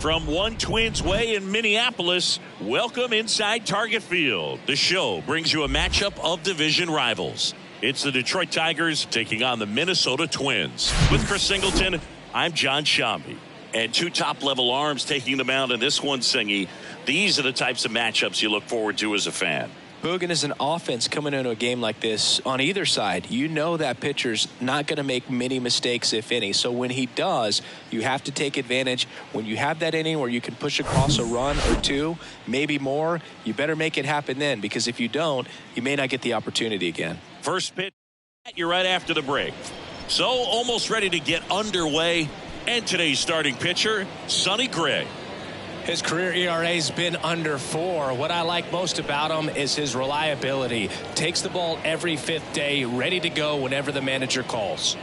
From One Twins Way in Minneapolis, welcome inside Target Field. The show brings you a matchup of division rivals. It's the Detroit Tigers taking on the Minnesota Twins. With Chris Singleton, I'm John Shambi. And two top-level arms taking the mound in this one, Singy. These are the types of matchups you look forward to as a fan. Boogan is an offense coming into a game like this on either side. You know that pitcher's not going to make many mistakes, if any. So when he does, you have to take advantage. When you have that inning where you can push across a run or two, maybe more, you better make it happen then, because if you don't, you may not get the opportunity again. First pitch, you're right after the break. So almost ready to get underway. And today's starting pitcher, Sonny Gray. His career ERA's been under 4. What I like most about him is his reliability. Takes the ball every 5th day, ready to go whenever the manager calls.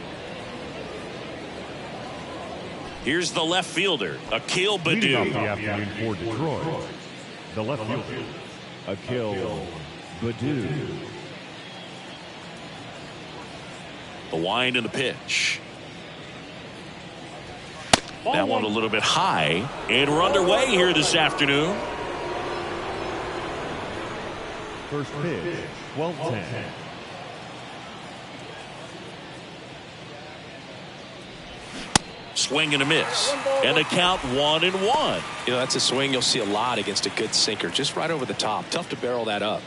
Here's the left fielder, Akil Baddoo. Leading off the afternoon for Detroit, the left fielder, Akil Baddoo. The wind and the pitch. That one a little bit high, and we're underway here this afternoon. First pitch, 12-10. Swing and a miss, and the count 1-1. You know, that's a swing you'll see a lot against a good sinker, just right over the top. Tough to barrel that up.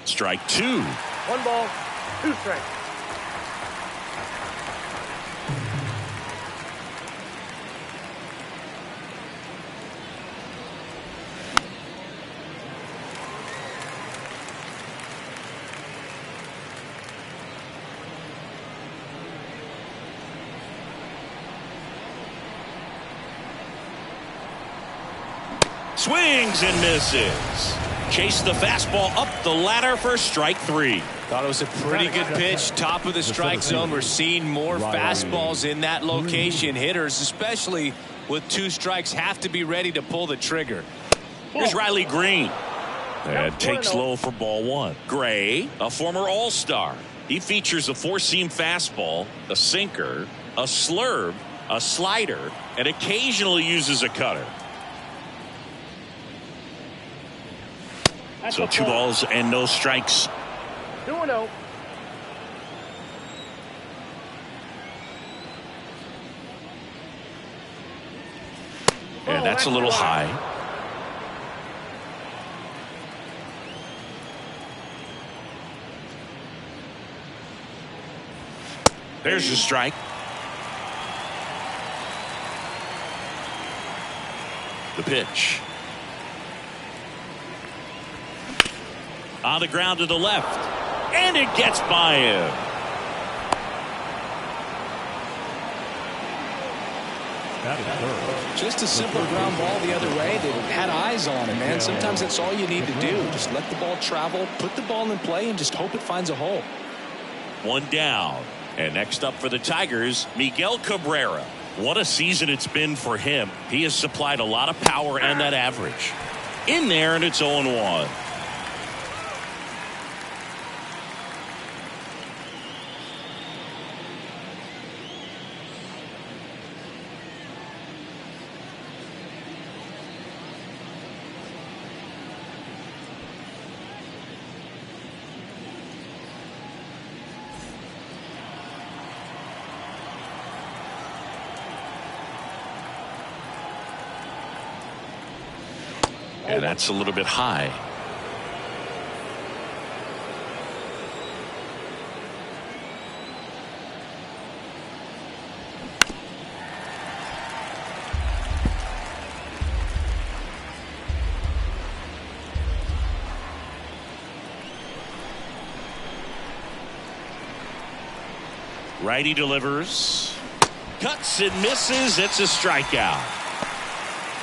Strike 2. 1 ball, 2 strikes. Swings and misses. Chase the fastball up the ladder for strike 3. Thought it was a pretty good pitch. Top of the strike zone. We're seeing more fastballs in that location. Hitters, especially with 2 strikes, have to be ready to pull the trigger. Here's Riley Green. And takes low for ball 1. Gray, a former All-Star. He features a 4-seam fastball, a sinker, a slurve, a slider, and occasionally uses a cutter. So 2 balls and no strikes. 2-0. And that's a little high. There's a strike. The pitch. On the ground to the left. And it gets by him. That is third. Just a simple ground ball the other way. They had eyes on it, man. Sometimes that's all you need to do. Just let the ball travel, put the ball in play, and just hope it finds a hole. 1 down. And next up for the Tigers, Miguel Cabrera. What a season it's been for him. He has supplied a lot of power and that average. In there, and it's 0-1. And that's a little bit high. Righty delivers. Cuts and misses. It's a strikeout.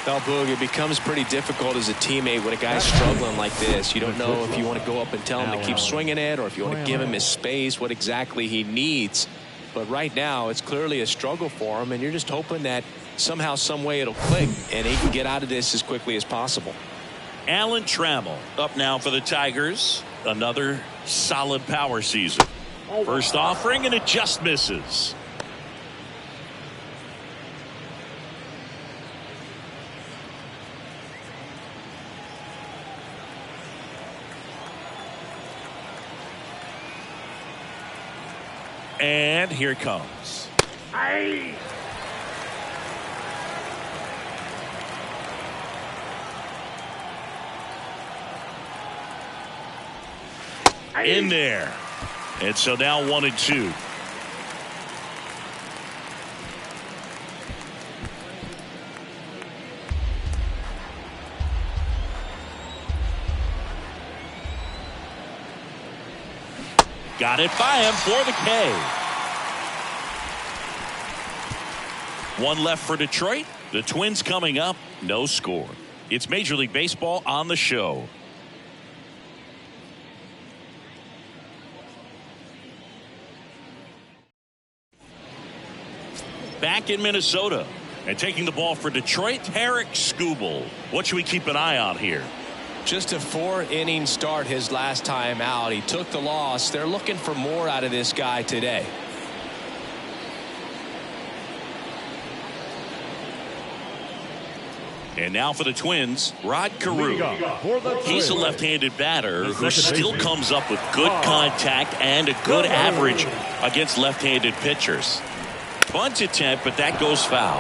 Well, Boog, it becomes pretty difficult as a teammate when a guy's struggling like this. You don't know if you want to go up and tell him to keep swinging it or if you want to give him his space, what exactly he needs. But right now, it's clearly a struggle for him, and you're just hoping that somehow, some way it'll click, and he can get out of this as quickly as possible. Alan Trammell up now for the Tigers. Another solid power season. First offering, and it just misses. And here it comes. Aye. In there. And so now 1-2. Got it by him for the K. One left for Detroit. The Twins coming up. No score. It's Major League Baseball on the show. Back in Minnesota, and taking the ball for Detroit, Tarik Skubal. What should we keep an eye on here? Just a 4-inning start his last time out. He took the loss. They're looking for more out of this guy today. And now for the Twins, Rod Carew. He's a left-handed batter who still comes up with good contact and a good average against left-handed pitchers. Bunt attempt, but that goes foul.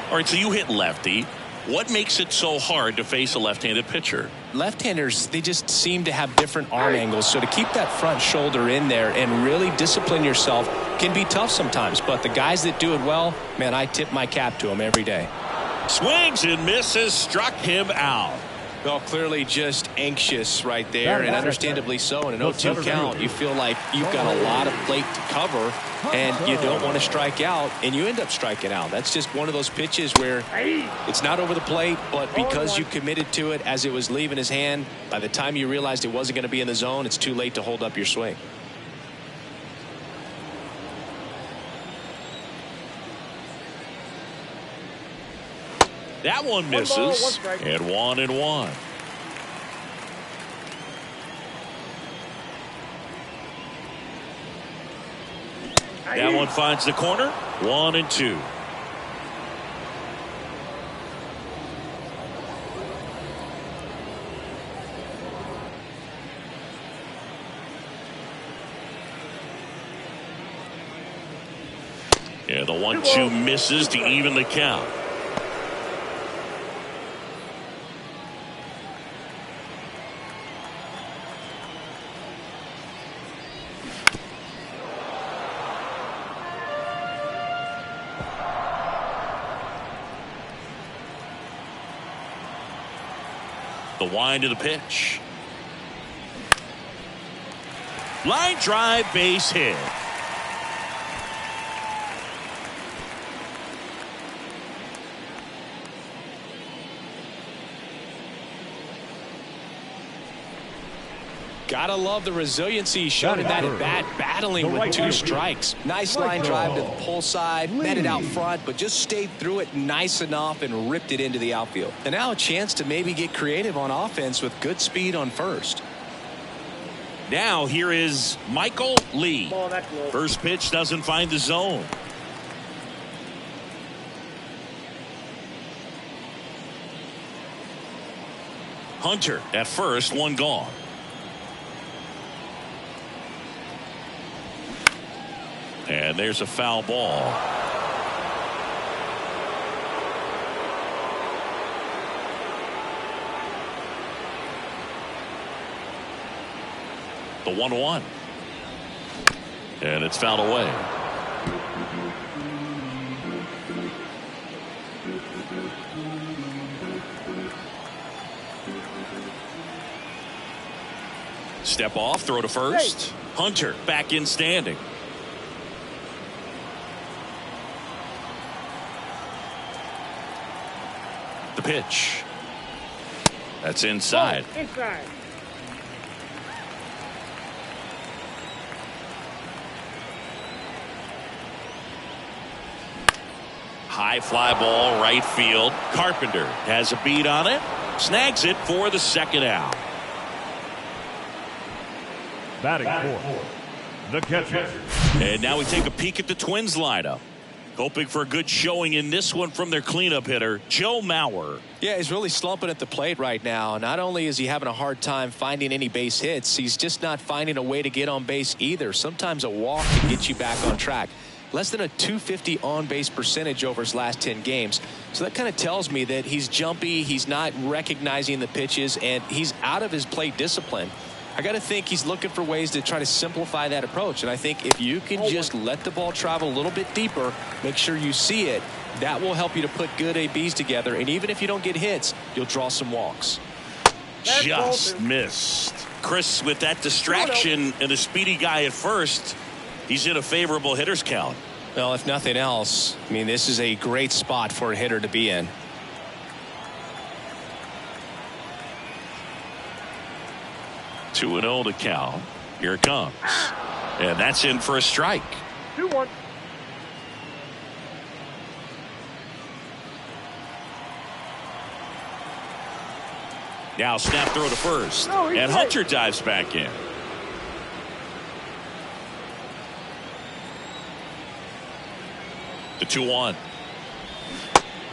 All right, so you hit lefty. What makes it so hard to face a left-handed pitcher? Left-handers, they just seem to have different arm angles. So to keep that front shoulder in there and really discipline yourself can be tough sometimes. But the guys that do it well, man, I tip my cap to them every day. Swings and misses, struck him out. Well, clearly just anxious right there, and understandably so. In an 0-2 count, you feel like you've got a lot of plate to cover, and you don't want to strike out, and you end up striking out. That's just one of those pitches where it's not over the plate, but because you committed to it as it was leaving his hand, by the time you realized it wasn't going to be in the zone, it's too late to hold up your swing. That one misses, and 1-1. That one finds the corner. 1-2. Yeah, the 1-2 misses to even the count. The wind of the pitch. Line drive, base hit. Gotta love the resiliency shown in that at bat, battling with 2 strikes. Nice line drive to the pull side, met it out front, but just stayed through it nice enough and ripped it into the outfield. And now a chance to maybe get creative on offense with good speed on first. Now here is Michael Lee. First pitch doesn't find the zone. Hunter at first, one gone. And there's a foul ball. The 1-1. And it's fouled away. Step off, throw to first. Hunter back in standing. The pitch. That's inside. Inside. High fly ball, right field. Carpenter has a beat on it. Snags it for the second out. Batting fourth, the catcher. And now we take a peek at the Twins lineup. Hoping for a good showing in this one from their cleanup hitter, Joe Mauer. Yeah, he's really slumping at the plate right now. Not only is he having a hard time finding any base hits, he's just not finding a way to get on base either. Sometimes a walk can get you back on track. Less than a .250 on-base percentage over his last 10 games. So that kind of tells me that he's jumpy, he's not recognizing the pitches, and he's out of his plate discipline. I got to think he's looking for ways to try to simplify that approach. And I think if you can just let the ball travel a little bit deeper, make sure you see it, that will help you to put good ABs together. And even if you don't get hits, you'll draw some walks. Just missed. Chris, with that distraction and a speedy guy at first, he's in a favorable hitter's count. Well, if nothing else, I mean, this is a great spot for a hitter to be in. 2-0 to count. Here it comes. And that's in for a strike. 2-1. Now snap throw to first. No, and right. Hunter dives back in. The 2-1.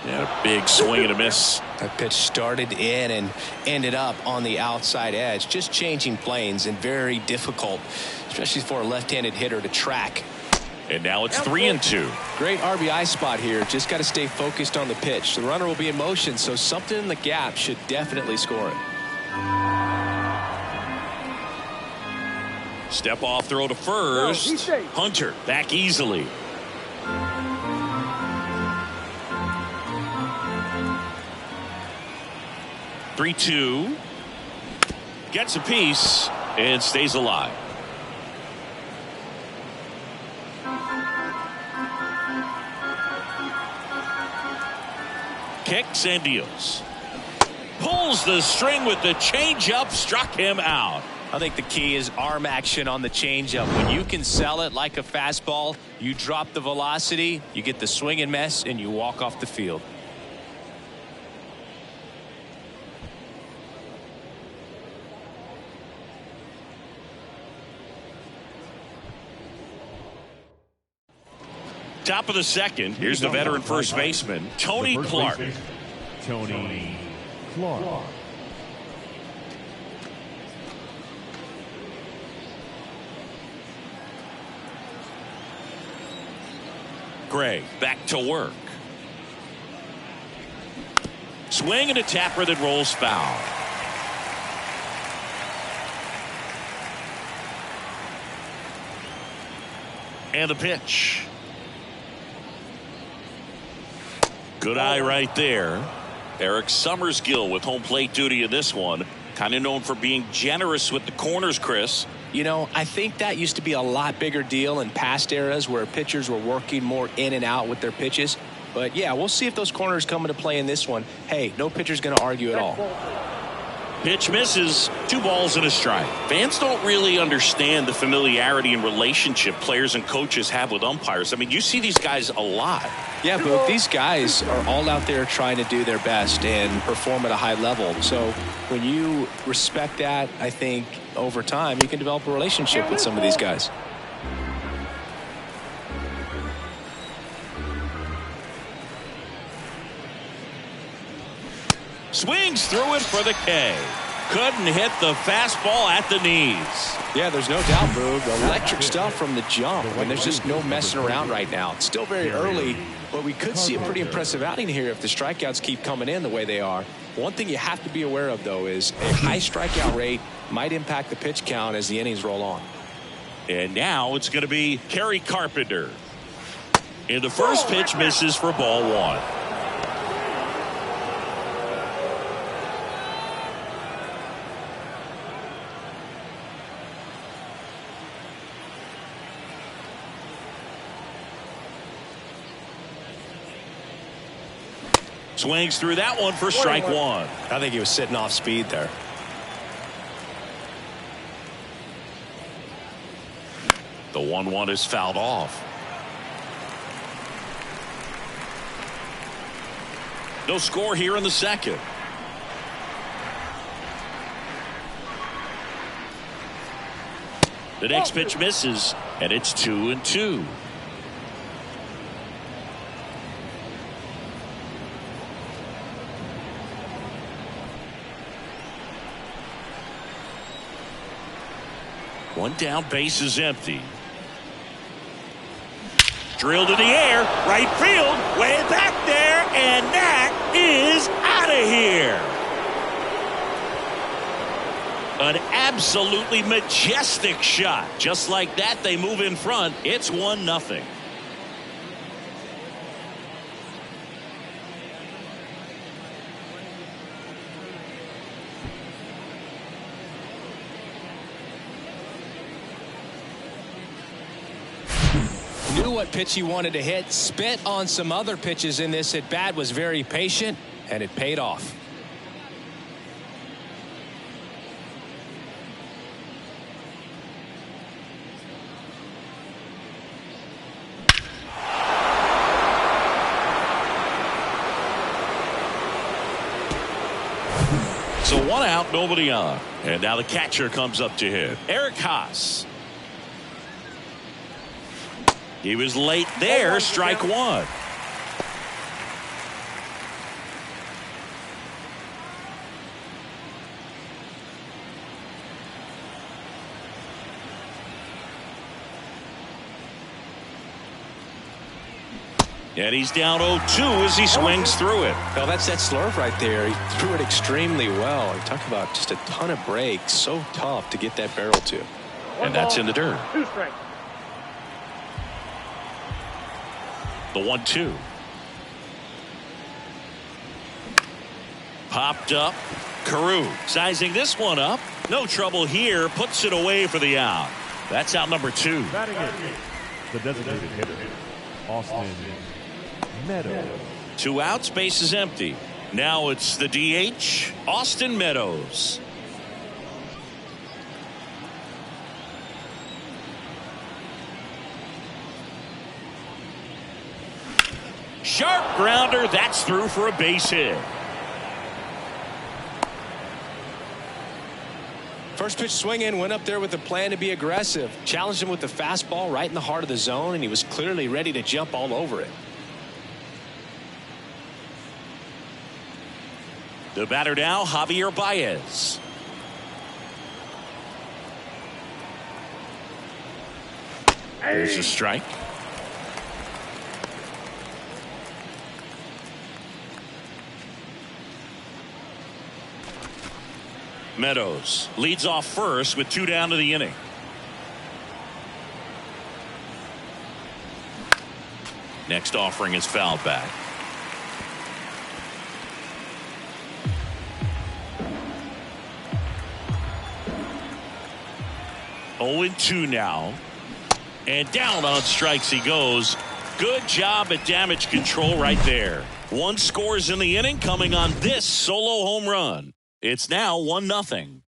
And a big swing and a miss. That pitch started in and ended up on the outside edge. Just changing planes and very difficult, especially for a left-handed hitter to track. And now it's 3-2. Great RBI spot here. Just got to stay focused on the pitch. The runner will be in motion, so something in the gap should definitely score it. Step off throw to first. No, he's safe. Hunter back easily. Three-two. Gets a piece and stays alive. Kicks and deals. Pulls the string with the changeup, struck him out. I think the key is arm action on the changeup. When you can sell it like a fastball, you drop the velocity, you get the swing and miss, and you walk off the field. Top of the second. Here's the veteran first baseman, Tony Clark. Tony Clark. Gray back to work. Swing and a tapper that rolls foul. And the pitch. Good eye right there. Eric Summersgill with home plate duty in this one. Kind of known for being generous with the corners, Chris. You know, I think that used to be a lot bigger deal in past eras where pitchers were working more in and out with their pitches. But yeah, we'll see if those corners come into play in this one. Hey, no pitcher's going to argue at all. Pitch misses. 2 balls and a strike. Fans don't really understand the familiarity and relationship players and coaches have with umpires. I mean, you see these guys a lot. Yeah, but these guys are all out there trying to do their best and perform at a high level. So when you respect that, I think over time you can develop a relationship with some of these guys. Swings through it for the K. Couldn't hit the fastball at the knees. Yeah, there's no doubt, Boog. Electric stuff from the jump. And there's just no messing around right now. It's still very early, but we could see a pretty impressive outing here if the strikeouts keep coming in the way they are. One thing you have to be aware of, though, is a high strikeout rate might impact the pitch count as the innings roll on. And now it's going to be Kerry Carpenter. And the first pitch misses for ball 1. Swings through that one for strike 1. I think he was sitting off speed there. The 1-1 is fouled off. No score here in the second. The next pitch misses, and it's 2-2. One down, base is empty. Drilled in the air, right field, way back there, and that is out of here. An absolutely majestic shot. Just like that, they move in front. It's 1-0. Knew what pitch he wanted to hit, spit on some other pitches in this at bat, was very patient, and it paid off. So 1 out, nobody on. And now the catcher comes up to hit. Eric Haas. He was late there, strike 1. And he's down 0-2 as he swings through it. Well, that's that slurve right there. He threw it extremely well. You talk about just a ton of breaks. So tough to get that barrel to. And that's in the dirt. 2 strikes. The 1-2. Popped up. Carew sizing this one up. No trouble here. Puts it away for the out. That's out number 2. Batting it, the designated hitter, Austin Meadows. 2 outs, base is empty. Now it's the DH, Austin Meadows. Sharp grounder, that's through for a base hit. First pitch swing in, went up there with a plan to be aggressive. Challenged him with the fastball right in the heart of the zone, and he was clearly ready to jump all over it. The batter now, Javier Baez. There's a strike. Meadows leads off first with 2 down to the inning. Next offering is fouled back. Oh, 2 now. And down on strikes he goes. Good job at damage control right there. 1 scores in the inning coming on this solo home run. It's now 1-0.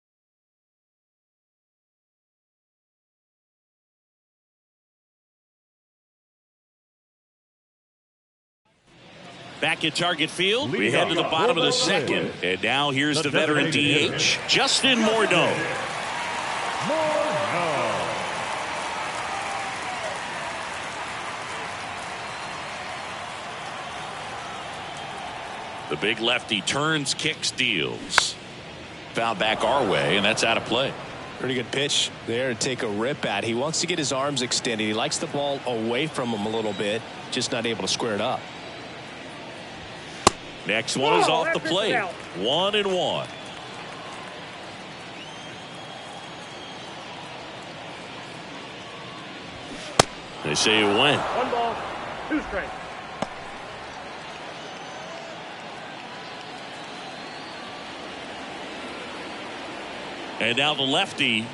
Back at Target Field, we head to the bottom of the second. And now here's the veteran DH, Justin Morneau. The big lefty turns, kicks, deals. Foul back our way, and that's out of play. Pretty good pitch there to take a rip at. He wants to get his arms extended. He likes the ball away from him a little bit, just not able to square it up. Next one is off the plate. 1-1. They say it went. 1 ball, 2 strikes. And now the lefty.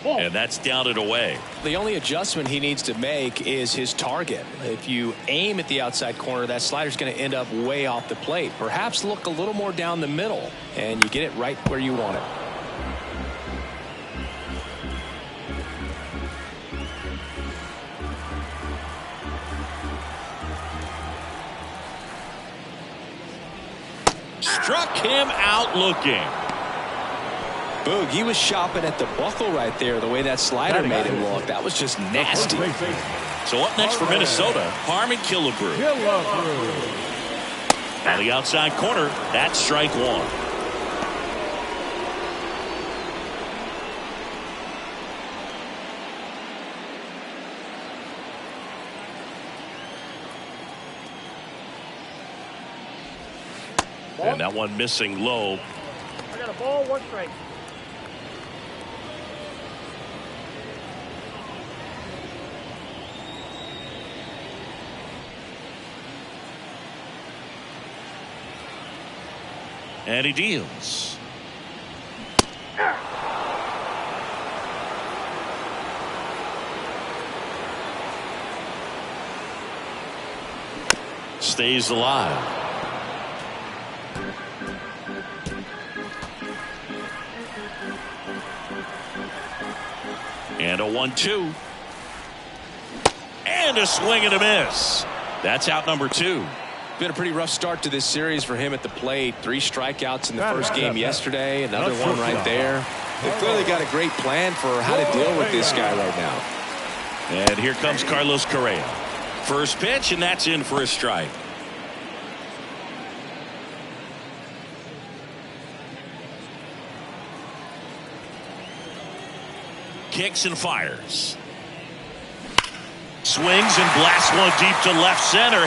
And that's down and away. The only adjustment he needs to make is his target. If you aim at the outside corner, that slider's going to end up way off the plate. Perhaps look a little more down the middle, and you get it right where you want it. Struck him out looking. Boog, he was shopping at the buckle right there, the way that slider made him look. That was just nasty. So up next for Minnesota, Harmon Killebrew. On the outside corner, that's strike one. And that one missing low. I got a ball, 1 strike. And he deals. Stays alive. And a 1-2. And a swing and a miss. That's out number 2. Been a pretty rough start to this series for him at the plate. 3 strikeouts in the first game yesterday. Another one right there. They've clearly got a great plan for how to deal with this guy right now. And here comes Carlos Correa. First pitch, and that's in for a strike. Kicks and fires. Swings and blasts one deep to left center.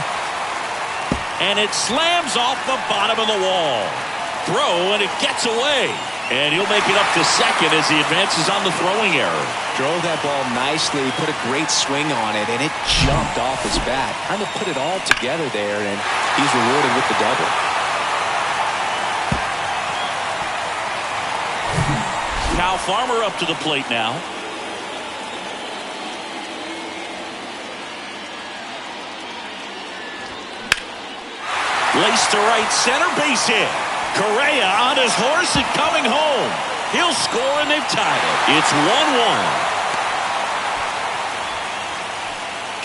And it slams off the bottom of the wall. Throw, and it gets away. And he'll make it up to second as he advances on the throwing error. Drove that ball nicely, put a great swing on it, and it jumped off his bat. Kind of put it all together there, and he's rewarded with the double. Kyle Farmer up to the plate now. Laced to right center, base hit. Correa on his horse and coming home. He'll score and they've tied it. It's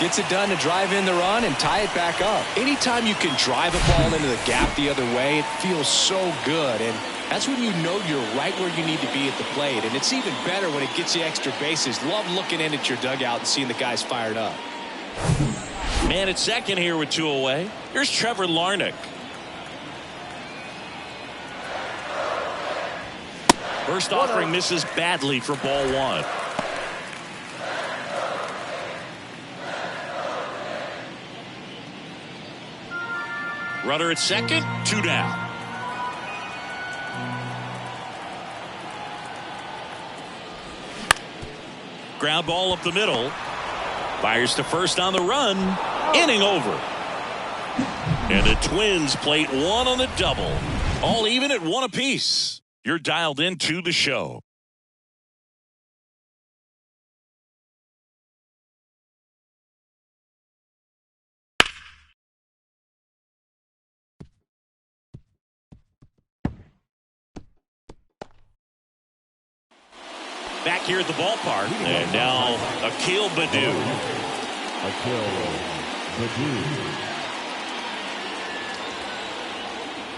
1-1. Gets it done to drive in the run and tie it back up. Anytime you can drive a ball into the gap the other way, it feels so good. And that's when you know you're right where you need to be at the plate. And it's even better when it gets you extra bases. Love looking in at your dugout and seeing the guys fired up. Man at second here with 2 away. Here's Trevor Larnach. First offering misses badly for ball 1. Runner at second, 2 down. Ground ball up the middle. Fires to first on the run. Inning over. And the Twins plate 1 on the double. All even at 1 apiece. You're dialed into the show. Back here at the ballpark. And now Akil Baddoo. Akil Baddoo.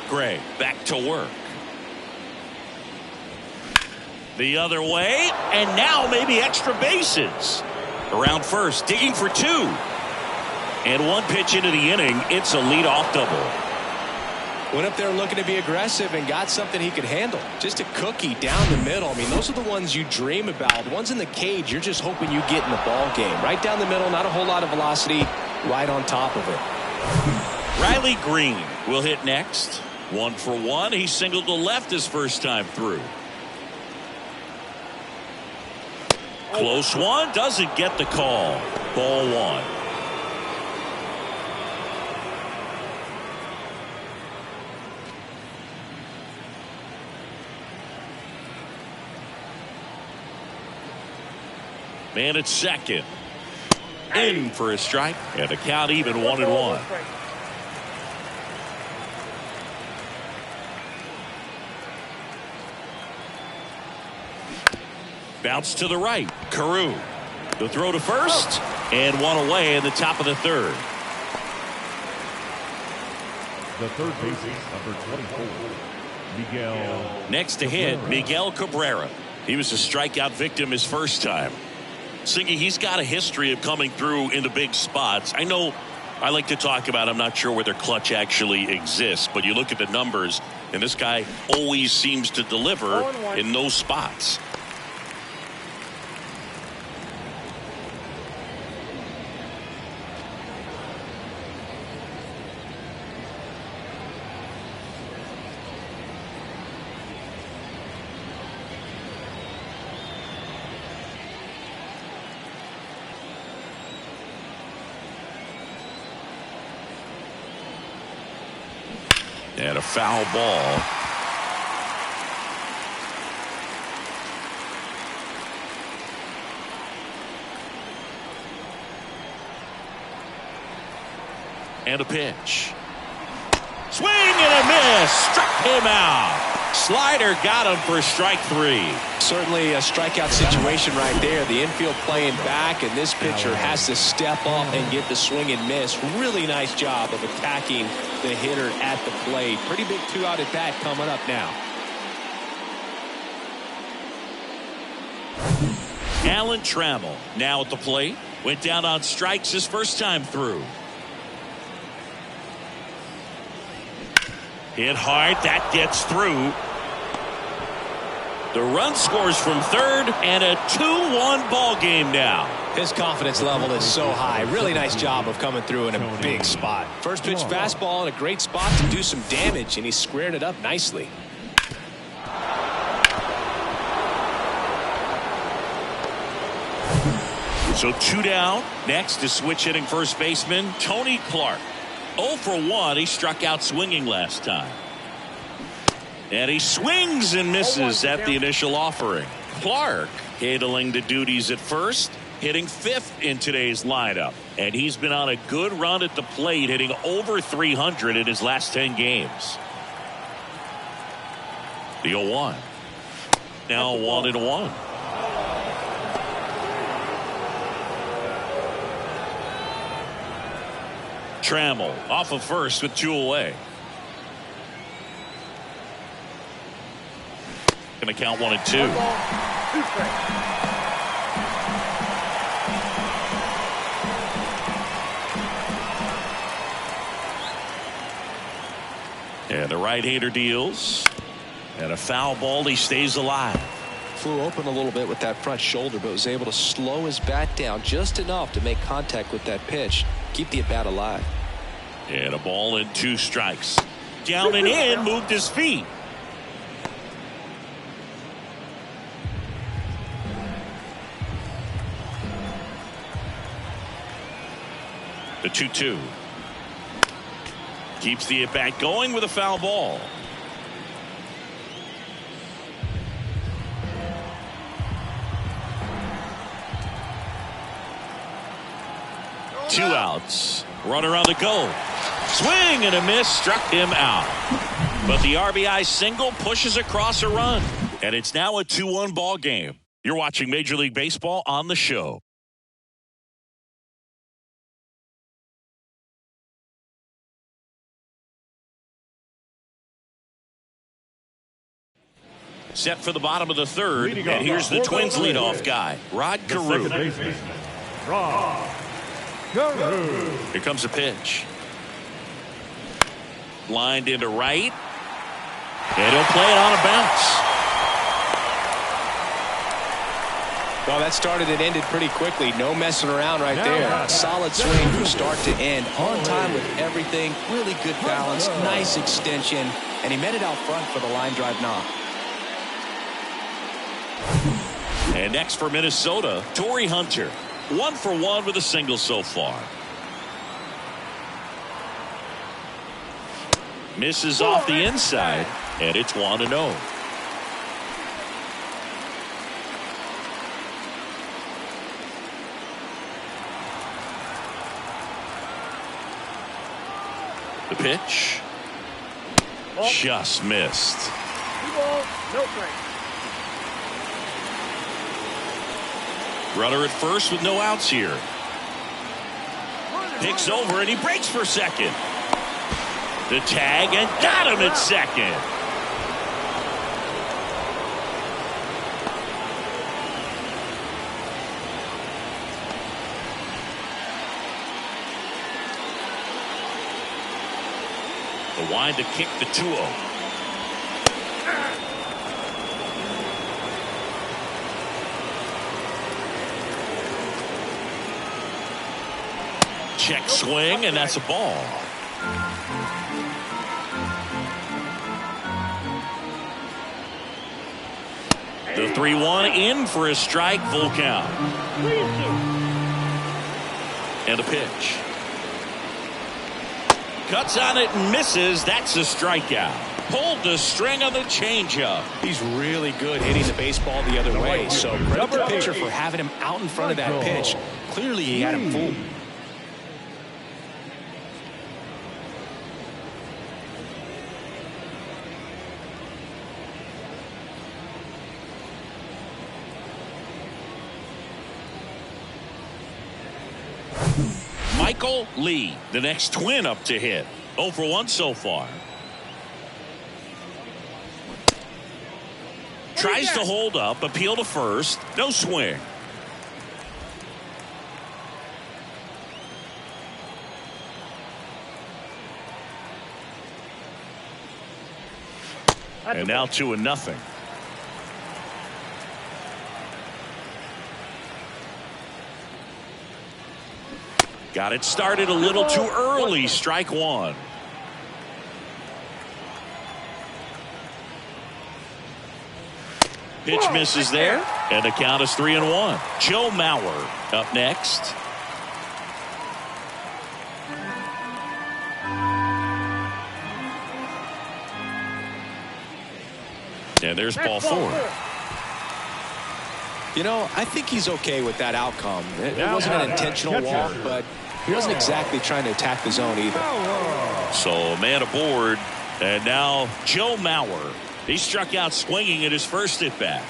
Gray back to work. The other way, and now maybe extra bases. Around first, digging for 2. And 1 pitch into the inning, it's a leadoff double. Went up there looking to be aggressive and got something he could handle. Just a cookie down the middle. I mean, those are the ones you dream about. The ones in the cage, you're just hoping you get in the ball game. Right down the middle, not a whole lot of velocity, right on top of it. Riley Green will hit next. 1 for 1. He singled to left his first time through. Close one, doesn't get the call. Ball 1. Man at second. In for a strike, and the count even 1-1. Bounce to the right. Carew. The throw to first, and 1 away in the top of the 3rd. The third baseman, number 24, Next to hit, Miguel Cabrera. He was a strikeout victim his first time. Singy, he's got a history of coming through in the big spots. I know I like to talk about, I'm not sure whether clutch actually exists, but you look at the numbers, and this guy always seems to deliver in those spots. And a foul ball. And a pitch. Swing and a miss. Struck him out. Slider got him for strike 3. Certainly a strikeout situation right there. The infield playing back, and this pitcher has to step up and get the swing and miss. Really nice job of attacking the hitter at the plate. Pretty big 2-out at bat coming up now. Alan Trammell now at the plate. Went down on strikes his first time through. Hit hard. That gets through. The run scores from third, and a 2-1 ball game now. His confidence level is so high. Really nice job of coming through in a big spot. First pitch fastball in a great spot to do some damage, and he squared it up nicely. So 2 down. Next is switch hitting first baseman Tony Clark. 0 for 1. He struck out swinging last time. And he swings and misses at the initial offering. Clark handling the duties at first, hitting 5th in today's lineup. And he's been on a good run at the plate, hitting over 300 in his last 10 games. The 0-1. Now 1-1. Trammell off of first with 2 away. Going to count 1 and 2. And the right-hander deals. And a foul ball. He stays alive. Flew open a little bit with that front shoulder, but was able to slow his bat down just enough to make contact with that pitch. Keep the at-bat alive. And a ball and 2 strikes. Down and in, moved his feet. The 2-2. Keeps the at-bat going with a foul ball. Two outs. Runner on the go. Swing and a miss. Struck him out. But the RBI single pushes across a run. And it's now a 2-1 ball game. You're watching Major League Baseball on the show. Set for the bottom of the third, and here's the Twins leadoff guy, Rod Carew. Here comes a pitch. Lined into right, and he'll play it on a bounce. Well, that started and ended pretty quickly. No messing around right there. Solid swing from start to end. On time with everything. Really good balance. Nice extension. And he met it out front for the line drive knock. And next for Minnesota, Torrey Hunter. 1 for 1 with a single so far. Misses off the inside, and it's 1-0. The pitch. Just missed. 2 balls, no strikes. Runner at first with no outs here. Picks over and he breaks for second. The tag and got him at second. The wind to kick the 2-0. Check swing, and that's a ball. The 3-1 in for a strike, full count. And a pitch. Cuts on it and misses. That's a strikeout. Pulled the string on the changeup. He's really good hitting the baseball the other way. So credit the pitcher for having him out in front of that pitch. Clearly he had him fooled. Michael Lee, the next Twin up to hit. 0 for 1 so far. Tries to hold up, appeal to first. No swing. And now 2-0. Got it started a little too early. Strike 1. Pitch misses there, and the count is 3-1. Joe Mauer up next. And there's ball 4. You know, I think he's okay with that outcome. It wasn't an intentional walk, but he wasn't exactly trying to attack the zone either. So man aboard, and now Joe Mauer. He struck out swinging at his first at bat.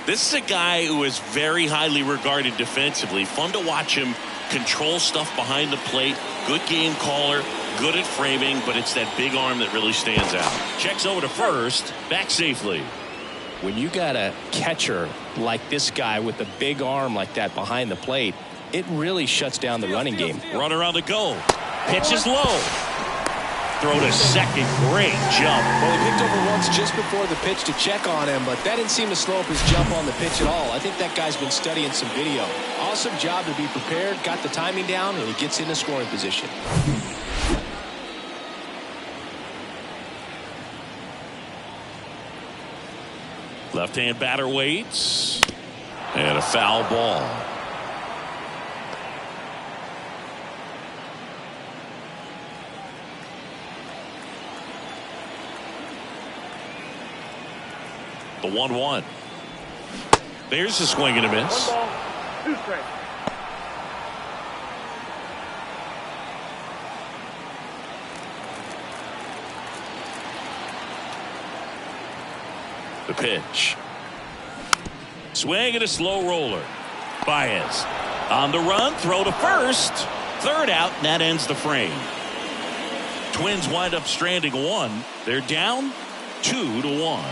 This is a guy who is very highly regarded defensively. Fun to watch him control stuff behind the plate. Good game caller, good at framing, but it's that big arm that really stands out. Checks over to first, back safely. When you got a catcher like this guy with a big arm like that behind the plate, it really shuts down the running game. Runner on the go. Pitch is low. Throw to second. Great jump. Well, he picked over once just before the pitch to check on him, but that didn't seem to slow up his jump on the pitch at all. I think that guy's been studying some video. Awesome job to be prepared, got the timing down, and he gets into scoring position. Left-hand batter waits. And a foul ball. The 1-1. There's a swing and a miss. 1 ball, 2 strikes. The pitch. Swing and a slow roller. Baez on the run, throw to first. Third out, and that ends the frame. Twins wind up stranding 1. They're down 2-1.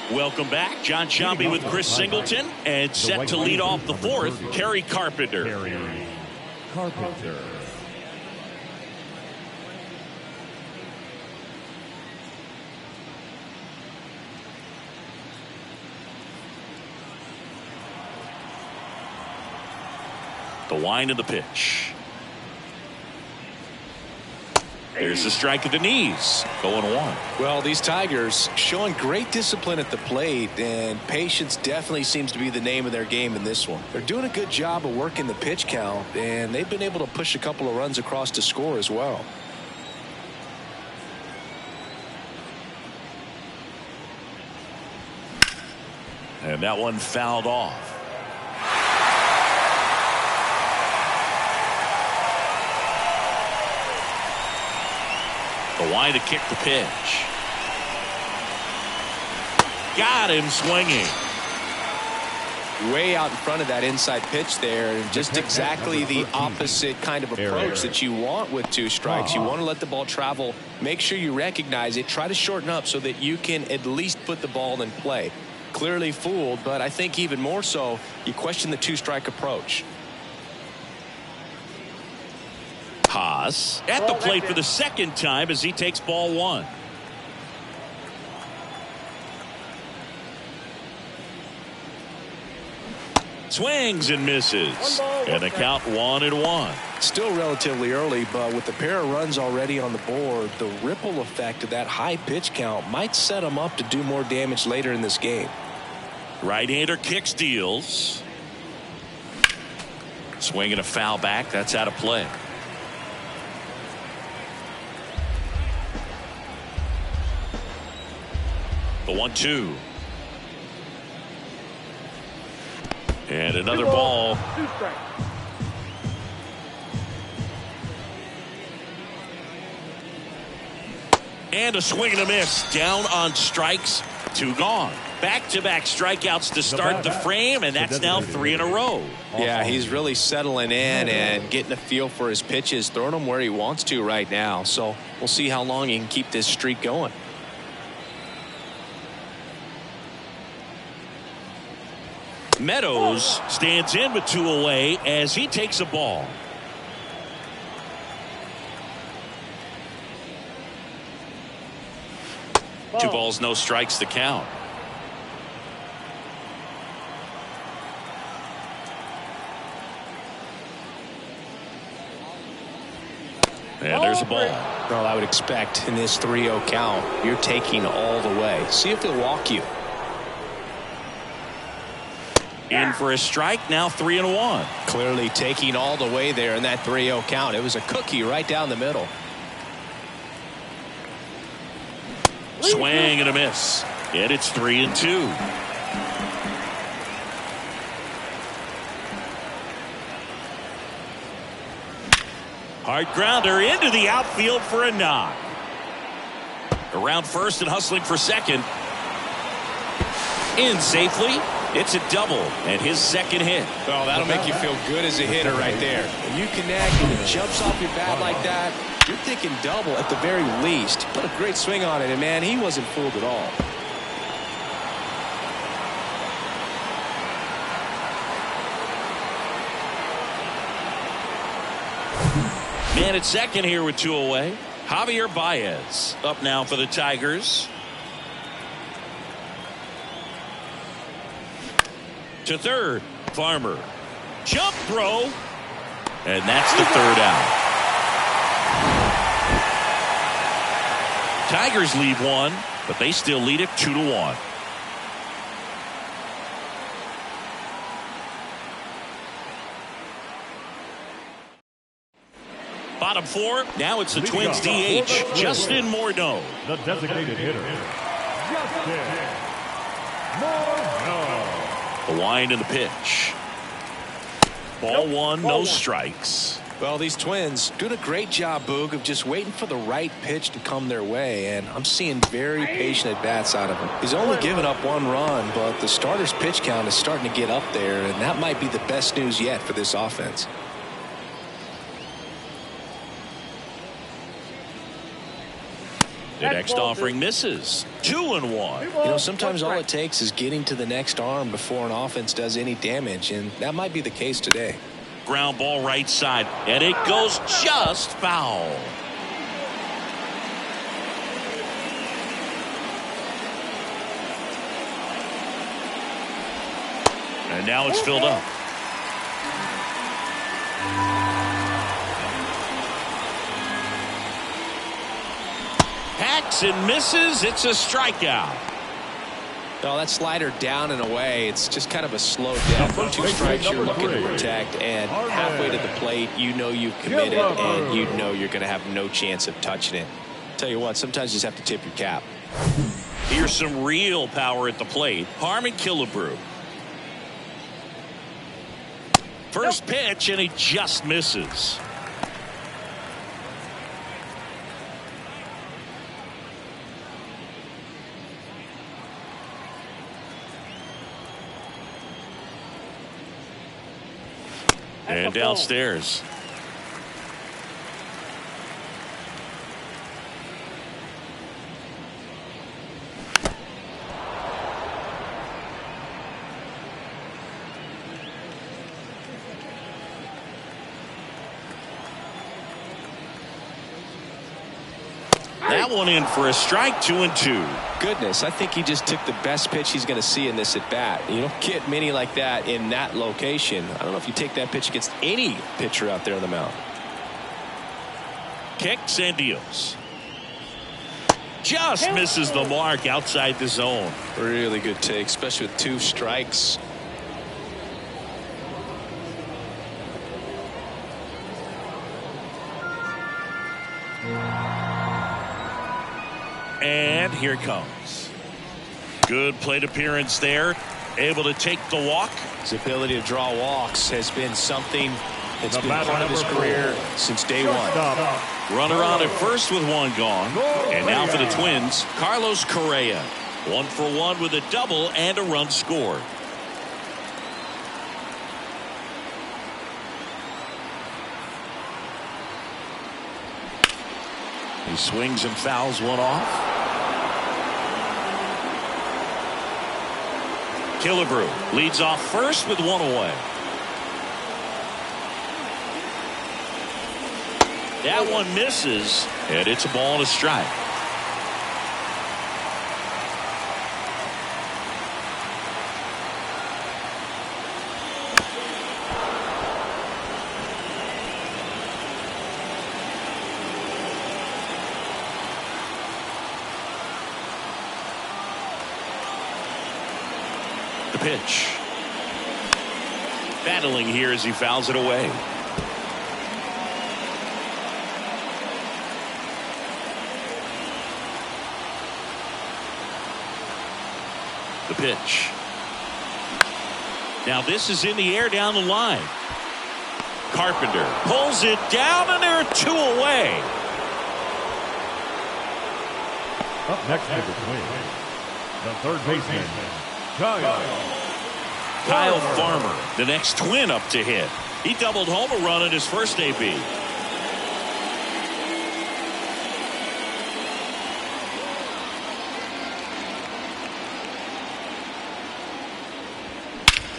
Welcome back. John Sciambi with Chris Singleton, and set to lead off the 4th, Kerry Carpenter. The wind of the pitch. There's the strike at the knees. 0-1. Well, these Tigers showing great discipline at the plate, and patience definitely seems to be the name of their game in this one. They're doing a good job of working the pitch count, and they've been able to push a couple of runs across to score as well. And that one fouled off. The wind to kick the pitch. Got him swinging. Way out in front of that inside pitch there, and just exactly the opposite kind of approach that you want with 2 strikes. You want to let the ball travel, make sure you recognize it, try to shorten up so that you can at least put the ball in play. Clearly fooled, but I think even more so, you question the two-strike approach. Haas at the plate for the second time as he takes ball one. Swings and misses. And the count 1-1. Still relatively early, but with the pair of runs already on the board, the ripple effect of that high pitch count might set him up to do more damage later in this game. Right-hander kick steals. Swinging a foul back. That's out of play. The 1-2. And another ball. 2 strikes. And a swing and a miss. Down on strikes. 2 gone. Back-to-back strikeouts to start the frame, and that's now 3 in a row. Yeah, he's really settling in and getting a feel for his pitches, throwing them where he wants to right now. So we'll see how long he can keep this streak going. Meadows stands in with 2 away as he takes a ball. Ball. 2 balls, no strikes to count. And there's a ball. Well, I would expect in this 3-0 count, you're taking all the way. See if he'll walk you. In for a strike, now 3-1. Clearly taking all the way there in that 3-0 count. It was a cookie right down the middle. Swing and a miss. And it's 3-2. Hard grounder into the outfield for a knock. Around first and hustling for second. In safely. It's a double and his second hit. Well, that'll make you feel good as a hitter right there. When you connect and it jumps off your bat like that, you're thinking double at the very least. Put a great swing on it, and man, he wasn't fooled at all. Man at second here with 2 away. Javier Baez up now for the Tigers. To third, Farmer. Jump throw. And that's the 3rd out. Tigers lead 1, but they still lead it 2-1. Bottom 4, now it's the Twins DH, Justin Morneau. The designated hitter, Justin Morneau. The wind and the pitch. Ball 1, no strikes. Well, these Twins doing a great job, Boog, of just waiting for the right pitch to come their way, and I'm seeing very patient at-bats out of him. He's only given up 1 run, but the starter's pitch count is starting to get up there, and that might be the best news yet for this offense. The next offering misses. 2-1. You know, sometimes all it takes is getting to the next arm before an offense does any damage, and that might be the case today. Ground ball right side, and it goes just foul. And now it's filled up. Hacks and misses. It's a strikeout. No, that slider down and away. It's just kind of a slow death. 2 strikes you're looking to protect, and halfway to the plate, you know you've committed, and you know you're going to have no chance of touching it. Tell you what, sometimes you just have to tip your cap. Here's some real power at the plate. Harmon Killebrew. First pitch, and he just misses. And downstairs. That one in for a strike, 2-2. Goodness, I think he just took the best pitch he's going to see in this at bat. You don't get many like that in that location. I don't know if you take that pitch against any pitcher out there on the mound. Kicks and deals. Just misses the mark outside the zone. Really good take, especially with 2 strikes. And here it comes. Good plate appearance there. Able to take the walk. His ability to draw walks has been something that's The been batter, part of his number career 4. since day one. Shortstop. Runner on at first with 1 gone. And now for the Twins, Carlos Correa. 1 for 1 with a double and a run scored. He swings and fouls one off. Killebrew leads off first with 1 away. That one misses, and it's a ball and a strike. The pitch. Battling here as he fouls it away. The pitch. Now this is in the air down the line. Carpenter pulls it down, and there are 2 away. Up next for the Twins, the third baseman, Kyle Farmer, the next Twin up to hit. He doubled home a run in his first AB.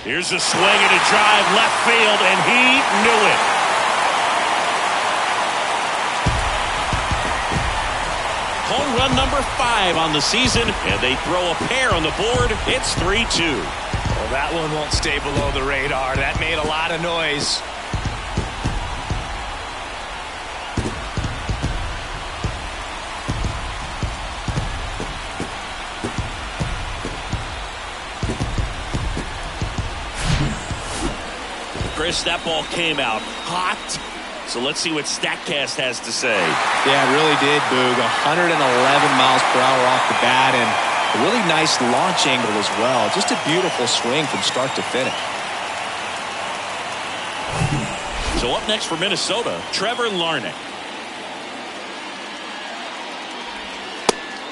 Here's a swing and a drive left field, and he knew it. Home run number 5 on the season, and they throw a pair on the board. It's 3-2. Well, that one won't stay below the radar. That made a lot of noise. Chris, that ball came out hot. So let's see what StatCast has to say. Yeah, it really did, Boog. 111 miles per hour off the bat, and a really nice launch angle as well. Just a beautiful swing from start to finish. So up next for Minnesota, Trevor Larnach.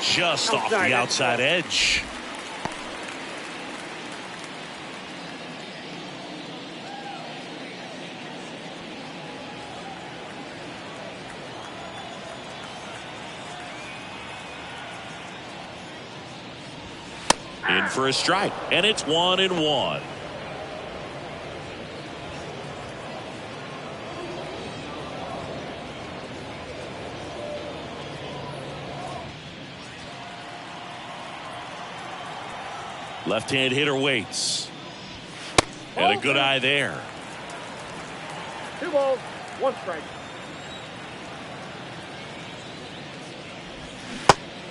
Just off the outside edge. In for a strike, and it's 1-1. Left-hand hitter waits. And a good eye there. 2 balls, 1 strike.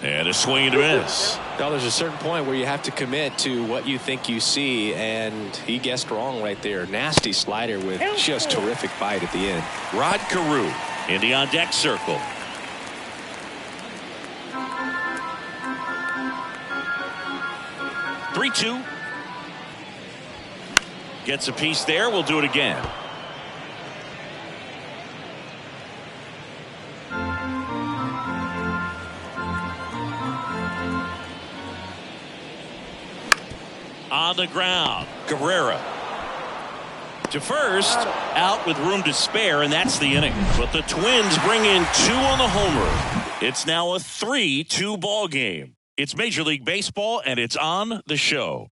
And a swing and a miss. Now, there's a certain point where you have to commit to what you think you see, and he guessed wrong right there. Nasty slider with just terrific bite at the end. Rod Carew in the on-deck circle. Three-two. Gets a piece there. We'll do it again. On the ground, Cabrera to first, out with room to spare, and that's the inning. But the Twins bring in 2 on the homer. It's now a 3-2 ball game. It's Major League Baseball, and it's on the show.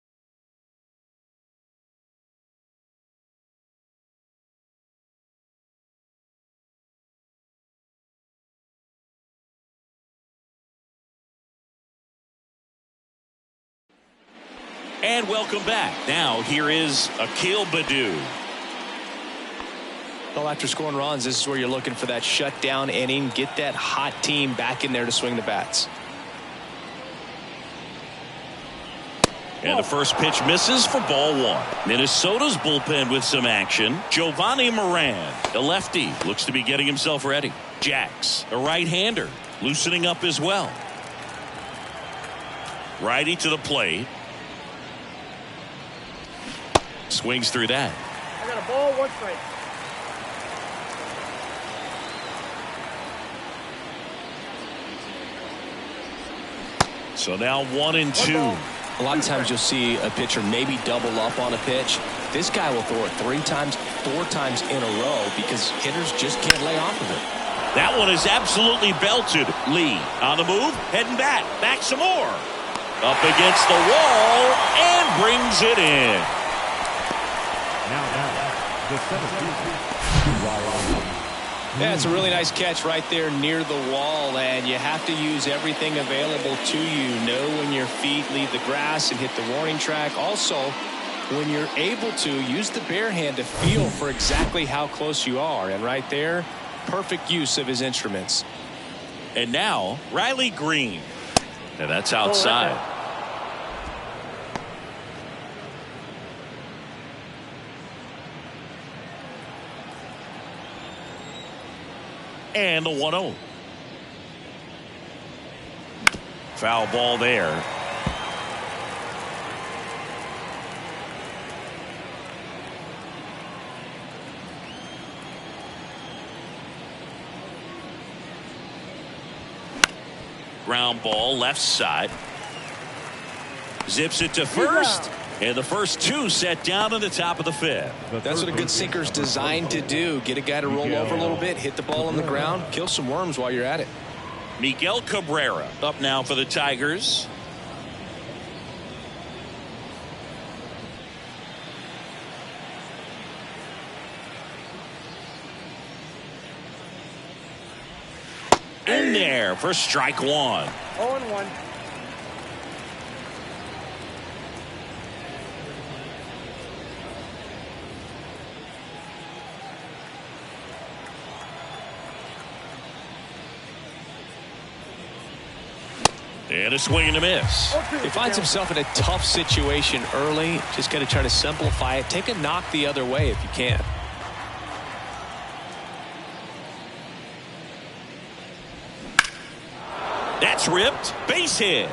And welcome back. Now here is Akil Baddoo. Well, after scoring runs, this is where you're looking for that shutdown inning. Get that hot team back in there to swing the bats. And the first pitch misses for ball one. Minnesota's bullpen with some action. Giovanni Moran, the lefty, looks to be getting himself ready. Jax, a right-hander, loosening up as well. Righty to the plate. Swings through that. I got a ball, 1 strike. So now 1-2. A lot of times you'll see a pitcher maybe double up on a pitch. This guy will throw it 3 times, 4 times in a row because hitters just can't lay off of it. That one is absolutely belted. Lee on the move, heading back some more. Up against the wall and brings it in. Now, the 7th. Yeah, it's a really nice catch right there near the wall, and you have to use everything available to you. Know when your feet leave the grass and hit the warning track. Also, when you're able to, use the bare hand to feel for exactly how close you are. And right there, perfect use of his instruments. And now, Riley Green. And that's outside. And the 1-0. Foul ball there. Ground ball left side. Zips it to first. And the first 2 set down in the top of the 5th. That's what a good sinker's designed to do. Get a guy to roll over a little bit, hit the ball on the ground, kill some worms while you're at it. Miguel Cabrera up now for the Tigers. In there for strike 1. 0-1. And a swing and a miss. He finds himself in a tough situation early. Just got to try to simplify it. Take a knock the other way if you can. That's ripped. Base hit.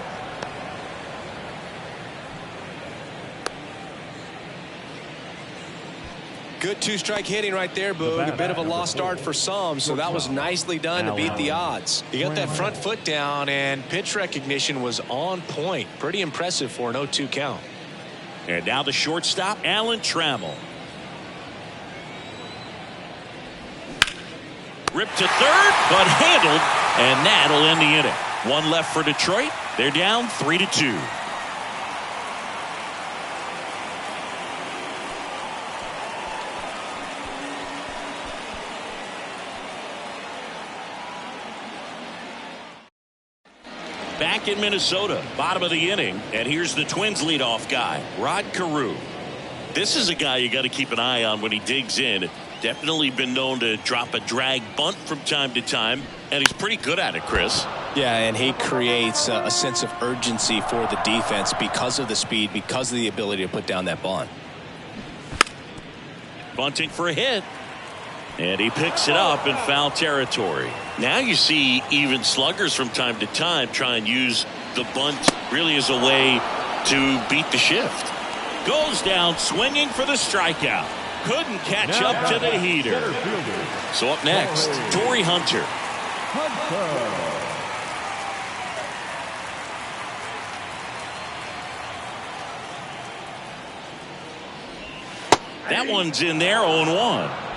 Good 2-strike hitting right there, Boog. A bit of a lost start for some, so that was nicely done to beat the odds. He got that front foot down, and pitch recognition was on point. Pretty impressive for an 0-2 count. And now the shortstop, Alan Trammell. Ripped to third, but handled, and that'll end the inning. 1 left for Detroit. They're down 3-2. Back in Minnesota, bottom of the inning, and here's the Twins leadoff guy, Rod Carew. This is a guy you got to keep an eye on when he digs in. Definitely been known to drop a drag bunt from time to time, and he's pretty good at it, Chris. Yeah, and he creates a sense of urgency for the defense because of the speed, because of the ability to put down that bunt. Bunting for a hit. And he picks it up in foul territory. Now you see even sluggers from time to time try and use the bunt really as a way to beat the shift. Goes down swinging for the strikeout. Couldn't catch up to the heater. So up next, Torii Hunter. That one's in there, 0-1.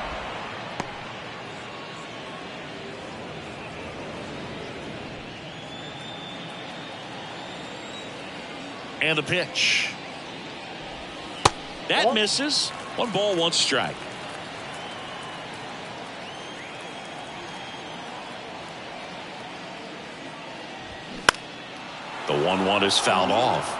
And a pitch. That misses. 1 ball, 1 strike. The 1-1 is fouled off.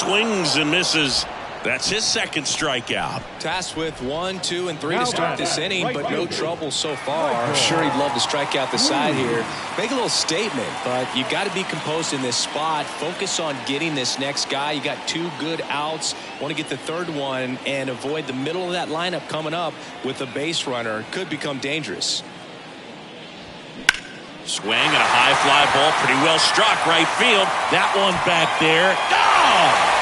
swings and misses. That's his second strikeout. Tasked with 1, 2, and 3 to start this inning, but no trouble so far. I'm sure he'd love to strike out the side here. Make a little statement, but you got to be composed in this spot. Focus on getting this next guy. You got 2 good outs. Want to get the third one and avoid the middle of that lineup coming up with a base runner. Could become dangerous. Swing and a high fly ball, pretty well struck right field. That one back there. Oh!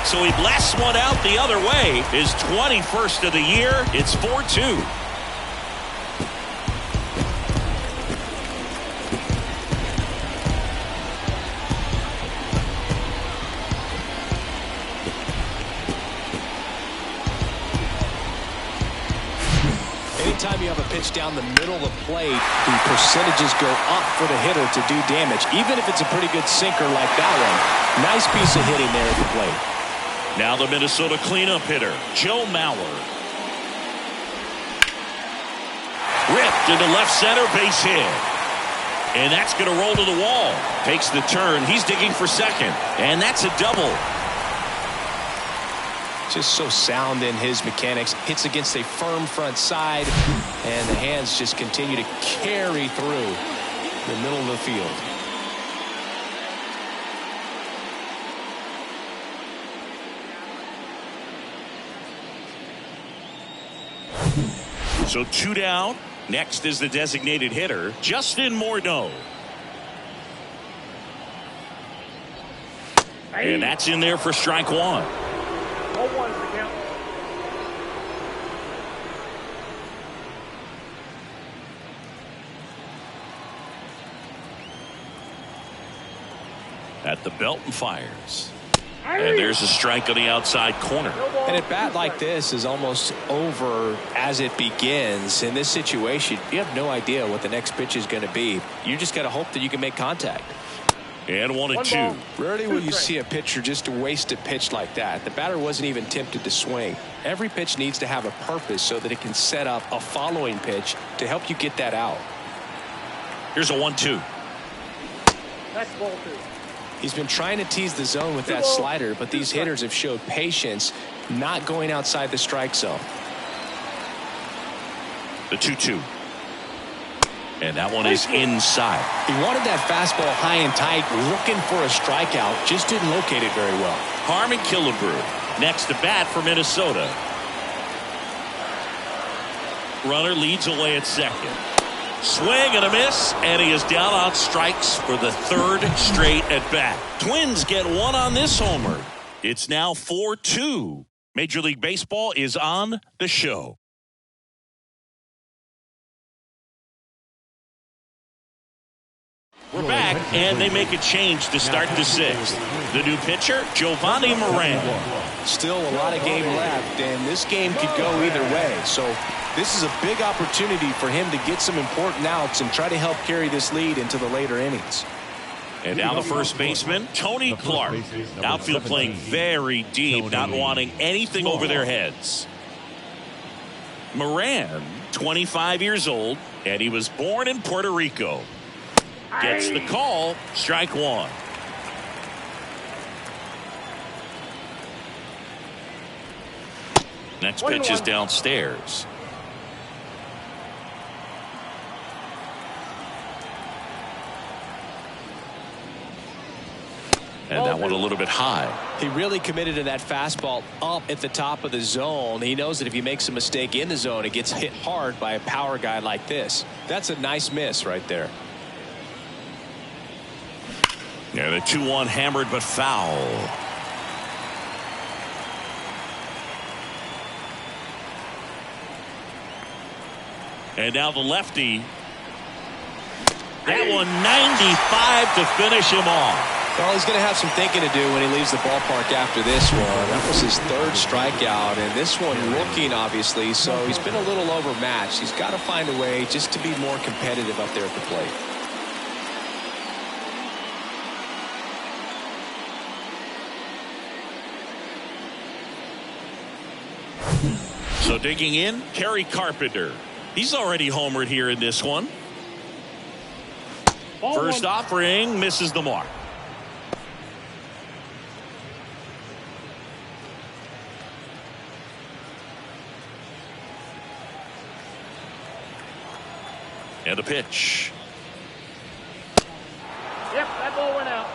So he blasts one out the other way. His 21st of the year. It's 4-2. Anytime you have a pitch down the middle of the plate, the percentages go up for the hitter to do damage, even if it's a pretty good sinker like that one. Nice piece of hitting there at the plate. Now the Minnesota cleanup hitter, Joe Mauer. Ripped into left center, base hit. And that's going to roll to the wall. Takes the turn. He's digging for second. And that's a double. Just so sound in his mechanics. Hits against a firm front side. And the hands just continue to carry through the middle of the field. So 2 down. Next is the designated hitter, Justin Morneau. And that's in there for strike 1. 0-1 the count. At the belt and fires. And there's a strike on the outside corner. And a bat like this is almost over as it begins. In this situation, you have no idea what the next pitch is going to be. You just got to hope that you can make contact. And 1-2. Rarely will you see a pitcher just waste a pitch like that. The batter wasn't even tempted to swing. Every pitch needs to have a purpose so that it can set up a following pitch to help you get that out. Here's a 1-2. That's ball 2. He's been trying to tease the zone with that slider, but these hitters have showed patience, not going outside the strike zone. The 2-2. And that one is inside. He wanted that fastball high and tight, looking for a strikeout, just didn't locate it very well. Harmon Killebrew next to bat for Minnesota. Runner leads away at second. Swing and a miss, and he is down on strikes for the 3rd straight at bat. Twins get 1 on this homer. It's now 4-2. Major League Baseball is on the show. We're back, and they make a change to start the 6th. The new pitcher, Giovanni Moran. Still a lot of game left, and this game could go either way. So this is a big opportunity for him to get some important outs and try to help carry this lead into the later innings. And now the first baseman, Tony Clark. Outfield playing very deep, not wanting anything over their heads. Moran, 25 years old, and he was born in Puerto Rico. Gets the call, strike 1. Next pitch is downstairs. And that one a little bit high. He really committed to that fastball up at the top of the zone. He knows that if he makes a mistake in the zone, it gets hit hard by a power guy like this. That's a nice miss right there. Yeah, the 2-1 hammered but foul. And now the lefty. That one 95 to finish him off. Well, he's going to have some thinking to do when he leaves the ballpark after this one. That was his 3rd strikeout, and this one looking, obviously, so he's been a little overmatched. He's got to find a way just to be more competitive up there at the plate. So digging in, Kerry Carpenter. He's already homered here in this one. First offering misses the mark. And a pitch. Yep, that ball went out.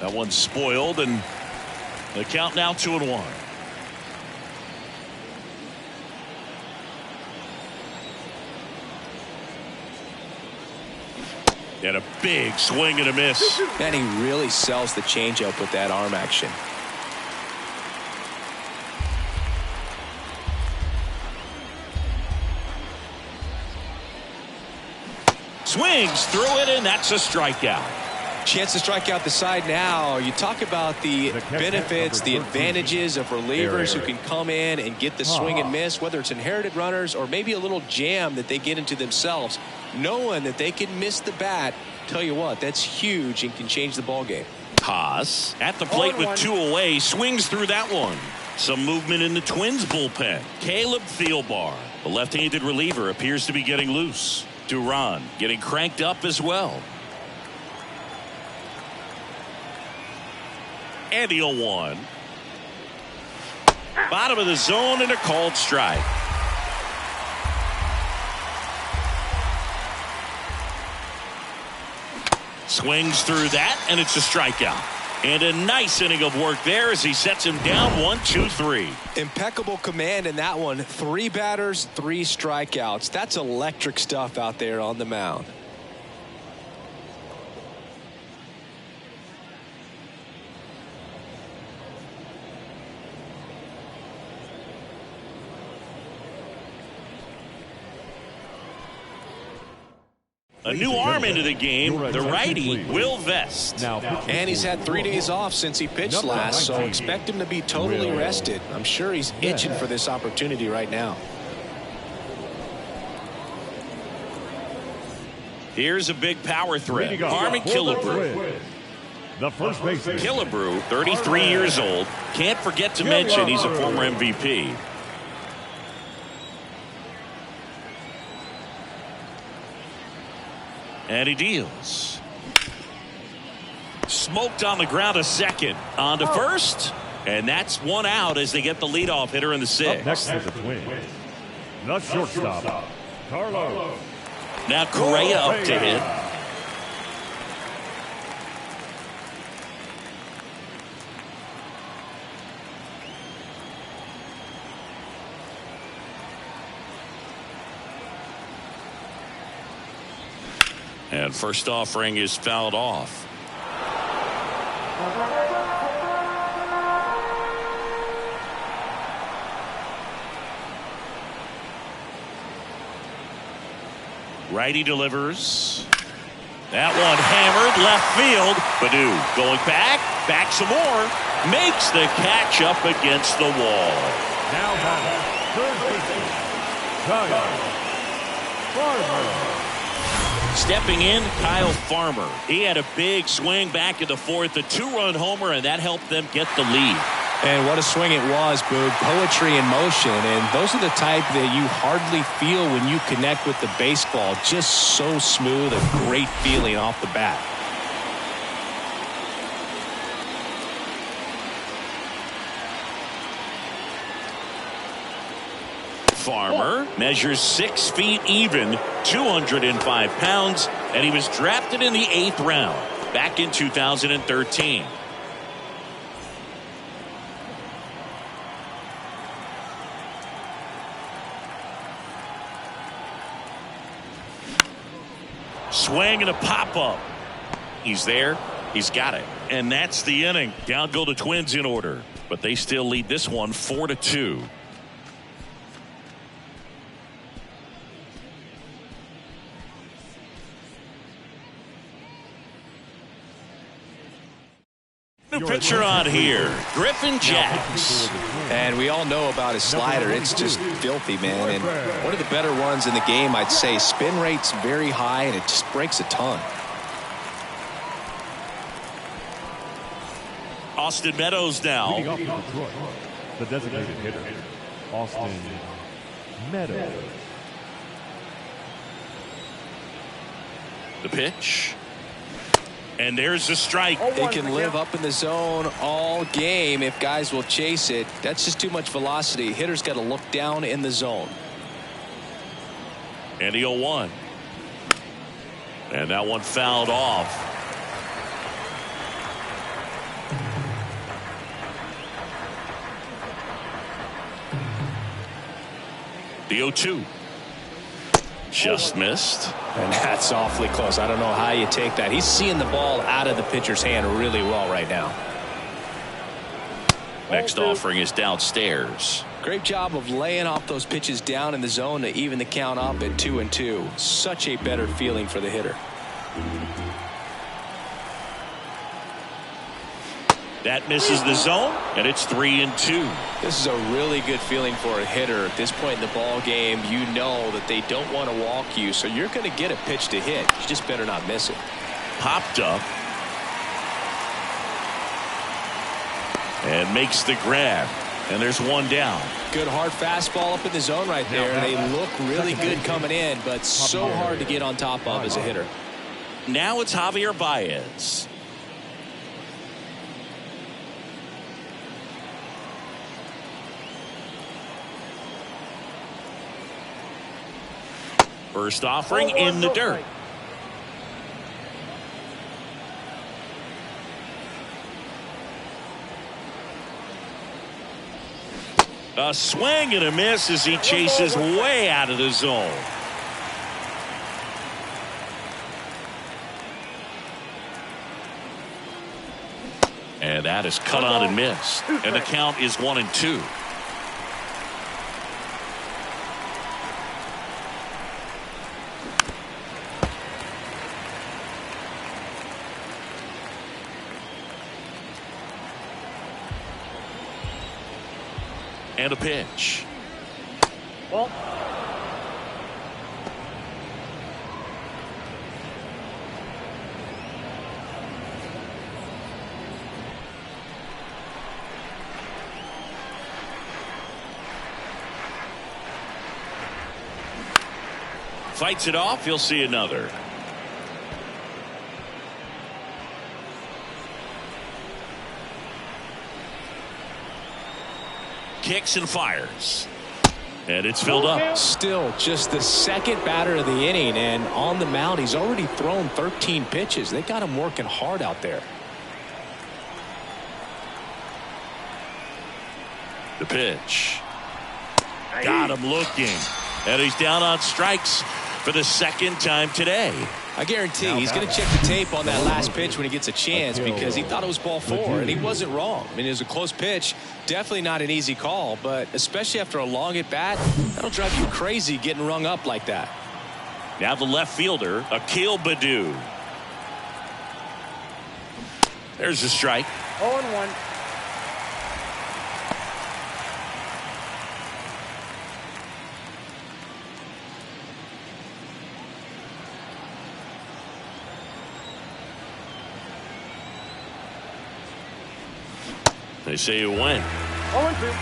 That one's spoiled, and the count now 2-1. And a big swing and a miss. And he really sells the changeup with that arm action. Swings through it, and that's a strikeout. Chance to strike out the side now. You talk about the benefits, the advantages of relievers who can come in and get the swing and miss, whether it's inherited runners or maybe a little jam that they get into themselves. Knowing that they can miss the bat, tell you what, that's huge and can change the ball game. Haas at the plate with 2 away, swings through that one. Some movement in the Twins bullpen. Caleb Thielbar, the left-handed reliever, appears to be getting loose. Duran getting cranked up as well. And the 0-1. Bottom of the zone and a called strike. Swings through that, and it's a strikeout. And a nice inning of work there as he sets him down 1-2-3. Impeccable command in that one. 3 batters, 3 strikeouts. That's electric stuff out there on the mound. A new arm into the game, the righty, Will Vest. And he's had 3 days off since he pitched last, so expect him to be totally rested. I'm sure he's itching for this opportunity right now. Here's a big power threat. Harmon Killebrew. The first baseman. Killebrew, 33 years old. Can't forget to mention he's a former MVP. And he deals. Smoked on the ground a second. On to first. And that's 1 out as they get the leadoff hitter in the 6th. Up next is the Twins. The shortstop, Carlos. Now Correa up to hit. And first offering is fouled off. Righty delivers. That one hammered left field. Baddoo going back some more. Makes the catch up against the wall. Now batting, third baseman, Kyle Farmer. Stepping in, Kyle Farmer. He had a big swing back in the 4th, a 2-run homer, and that helped them get the lead. And what a swing it was, Boog. Poetry in motion. And those are the type that you hardly feel when you connect with the baseball. Just so smooth, a great feeling off the bat. Farmer measures 6 feet even, 205 pounds, and he was drafted in the 8th round back in 2013. Swing and a pop-up. He's there. He's got it. And that's the inning. Down go the Twins in order. But they still lead this one 4-2. New pitcher on here, Griffin Jax. And we all know about his slider. It's just filthy, man. And one of the better ones in the game, I'd say. Spin rate's very high, and it just breaks a ton. Austin Meadows now. Leading off for Detroit, the designated hitter, Austin Meadows. The pitch. And there's the strike. They can live up in the zone all game if guys will chase it. That's just too much velocity. Hitter's got to look down in the zone. And the 0-1. And that one fouled off. The 0-2. Just missed. And that's awfully close. I don't know how you take that. He's seeing the ball out of the pitcher's hand really well right now. Next offering is downstairs. Great job of laying off those pitches down in the zone to even the count up at 2-2. Such a better feeling for the hitter. That misses the zone, and it's 3-2. This is a really good feeling for a hitter. At this point in the ball game, you know that they don't want to walk you, so you're going to get a pitch to hit. You just better not miss it. Popped up. And makes the grab. And there's one down. Good hard fastball up in the zone right there. They look really good coming in, but so hard to get on top of as a hitter. Now it's Javier Baez. First offering in the dirt. A swing and a miss as he chases way out of the zone. And that is cut on and missed. And the count is 1-2. And a pitch. Well. Fights it off. You'll see another. Kicks and fires. And it's filled up. Still just the second batter of the inning, and on the mound he's already thrown 13 pitches. They got him working hard out there. The pitch. Got him looking. And he's down on strikes for the second time today. I guarantee he's going to check the tape on that last pitch when he gets a chance, because he thought it was ball 4, and he wasn't wrong. I mean, it was a close pitch. Definitely not an easy call, but especially after a long at bat, that'll drive you crazy getting rung up like that. Now the left fielder, Akil Baddoo. There's a strike. 0-1. They say you win. 0-2.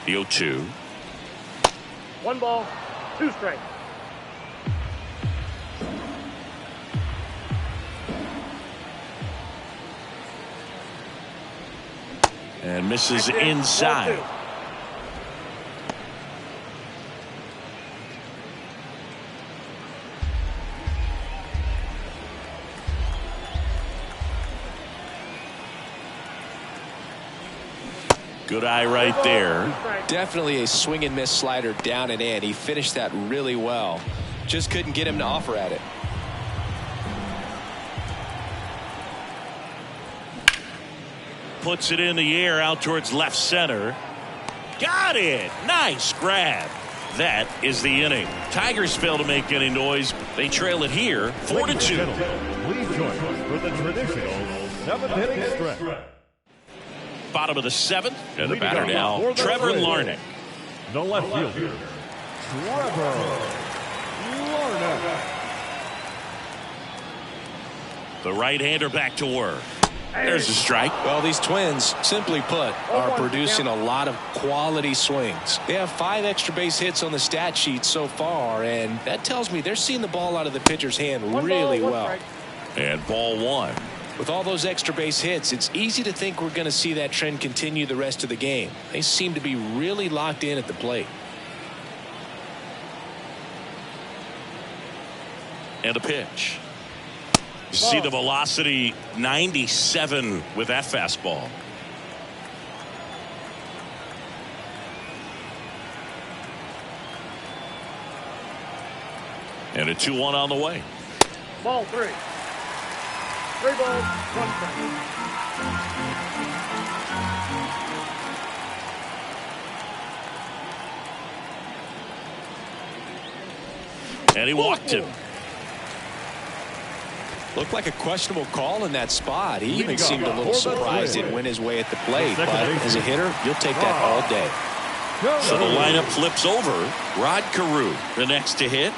The 0-2. 1 ball, 2 strikes. And misses inside. Good eye right there. Definitely a swing and miss slider down and in. He finished that really well. Just couldn't get him to offer at it. Puts it in the air out towards left center. Got it. Nice grab. That is the inning. Tigers fail to make any noise. They trail it here 4-2. Please join us for the traditional 7th-inning stretch. Bottom of the 7th, and the batter now, Trevor Larnach. The left fielder, Trevor Larnach. The right-hander back to work. There's a strike. Well, these Twins, simply put, are producing a lot of quality swings. They have 5 extra base hits on the stat sheet so far, and that tells me they're seeing the ball out of the pitcher's hand really well. And ball 1. With all those extra base hits, it's easy to think we're going to see that trend continue the rest of the game. They seem to be really locked in at the plate. And a pitch. You see the velocity, 97 with that fastball. And a 2-1 on the way. Ball 3. 3 balls, 1 strike. And he walked him. Looked like a questionable call in that spot. He even seemed a little surprised it went his way at the plate. But as a hitter, you'll take that all day. So the lineup flips over. Rod Carew, the next to hit.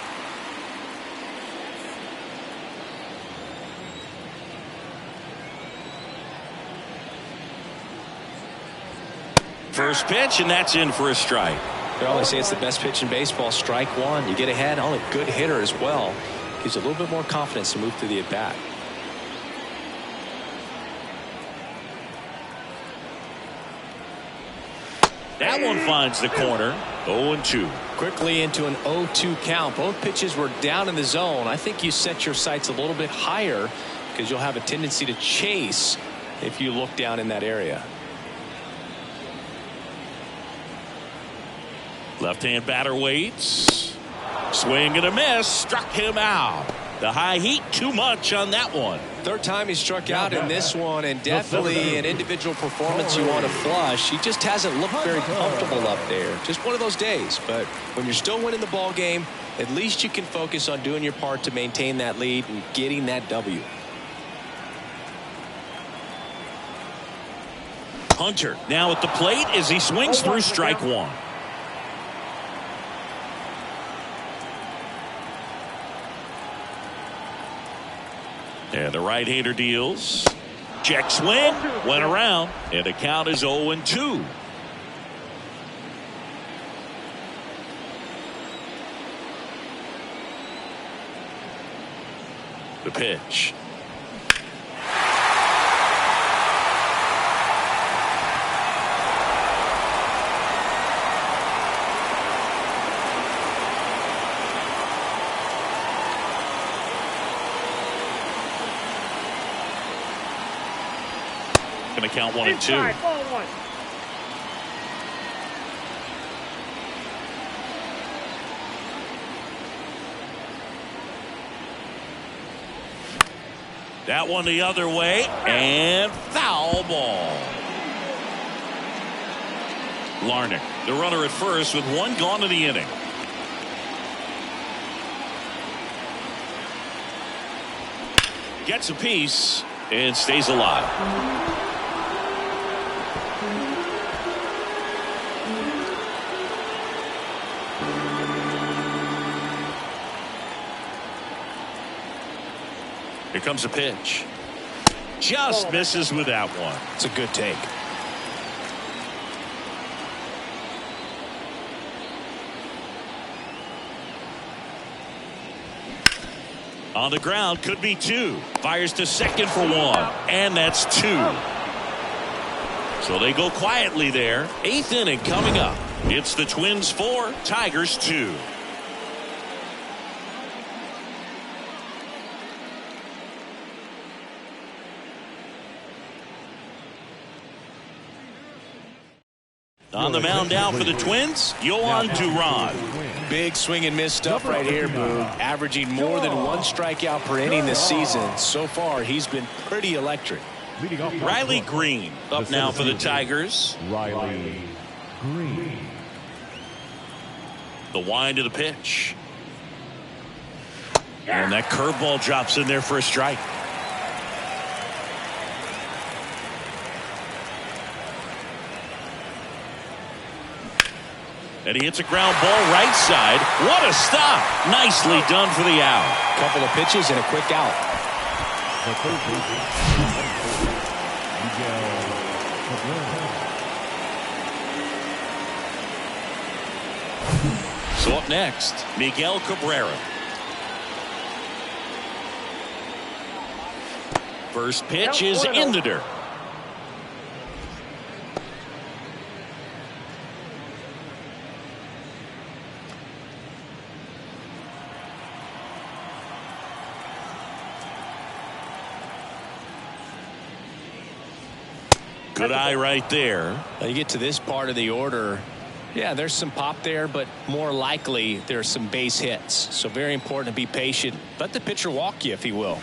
First pitch, and that's in for a strike. They always say it's the best pitch in baseball. Strike 1. You get ahead on a good hitter as well. Gives you a little bit more confidence to move through the at-bat. That one finds the corner. 0-2. Quickly into an 0-2 count. Both pitches were down in the zone. I think you set your sights a little bit higher because you'll have a tendency to chase if you look down in that area. Left-hand batter waits. Swing and a miss. Struck him out. The high heat too much on that one. Third time he struck out in this one, and definitely an individual performance you want to flush. He just hasn't looked very comfortable up there. Just one of those days. But when you're still winning the ball game, at least you can focus on doing your part to maintain that lead and getting that W. Hunter now at the plate as he swings through strike 1. And the right-hander deals. Check swing. Went around. And the count is 0-2. The pitch. Going to count 1-2. Ball 1. That one the other way, and foul ball. Larnach, the runner at first with 1 gone in the inning. Gets a piece and stays alive. Here comes a pitch. Just misses with that one. It's a good take. On the ground, could be 2. Fires to second for 1. And that's 2. So they go quietly there. 8th inning coming up. It's the Twins 4, Tigers 2. On the mound now for the Twins, Yohan Duran. Big swing and miss stuff right here, Boog. Averaging more than 1 strikeout per inning this season. So far, he's been pretty electric. Riley Green up now for the Tigers. Riley Green. The wind of the pitch. And that curveball drops in there for a strike. And he hits a ground ball right side. What a stop. Nicely done for the out. Couple of pitches and a quick out. So up next, Miguel Cabrera. First pitch is in the dirt. Good eye right there. Now you get to this part of the order. Yeah, there's some pop there, but more likely there's some base hits. So very important to be patient. Let the pitcher walk you if he will.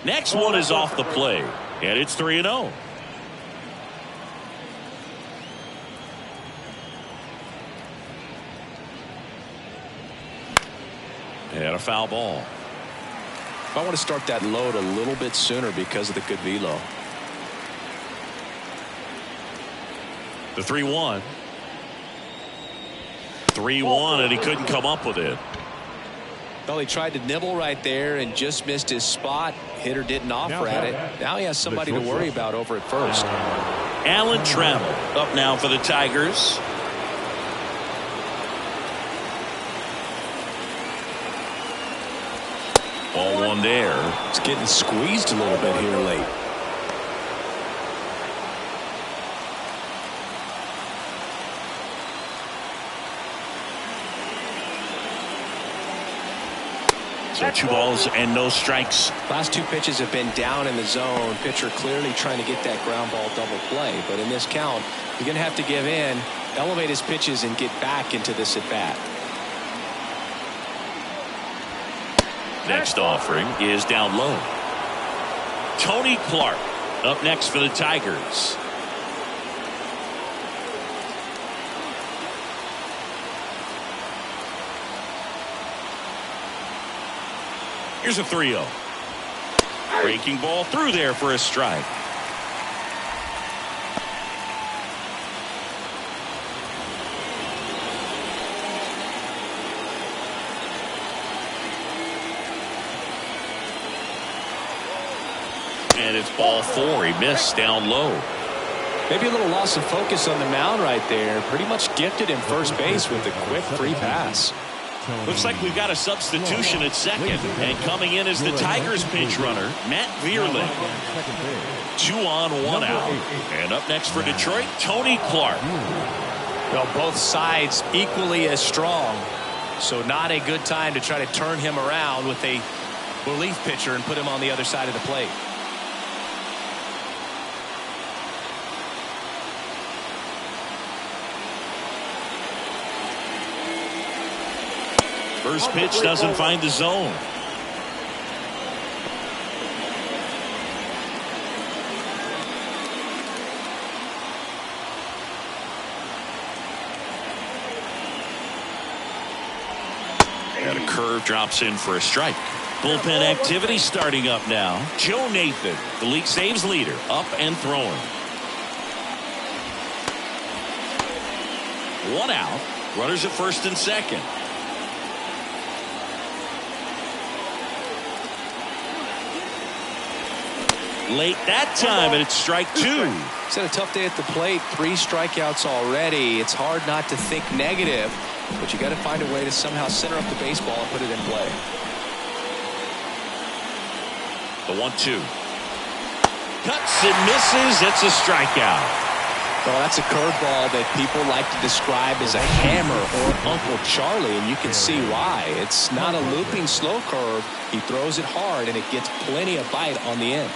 Next one is off the plate, and it's 3-0. And a foul ball. I want to start that load a little bit sooner because of the good velo. The 3-1. 3-1, and he couldn't come up with it. Well, he tried to nibble right there and just missed his spot. Hitter didn't offer at it. Now he has somebody to worry about over at first. Alan Trammell up now for the Tigers. Ball one there. It's getting squeezed a little bit here late. So 2 balls and no strikes. Last 2 pitches have been down in the zone. Pitcher clearly trying to get that ground ball double play. But in this count, you're going to have to give in, elevate his pitches, and get back into this at bat. Next offering is down low. Tony Clark up next for the Tigers. Here's a 3-0. Breaking ball through there for a strike. And it's ball 4. He missed down low. Maybe a little loss of focus on the mound right there. Pretty much gifted him first base with a quick free pass. Looks like we've got a substitution at second. And coming in is the Tigers pinch runner, Matt Vierling. 2 on, 1 out. And up next for Detroit, Tony Clark. Well, both sides equally as strong. So not a good time to try to turn him around with a relief pitcher and put him on the other side of the plate. First pitch doesn't find the zone. And a curve drops in for a strike. Bullpen activity starting up now. Joe Nathan, the league saves leader, up and throwing. 1 out. Runners at first and second. Late that time, and it's strike 2. He's had a tough day at the plate. 3 strikeouts already. It's hard not to think negative, but you got to find a way to somehow center up the baseball and put it in play. The 1-2. Cuts and misses. It's a strikeout. Well, that's a curveball that people like to describe as a hammer or Uncle Charlie, and you can see why. It's not a looping slow curve. He throws it hard, and it gets plenty of bite on the end.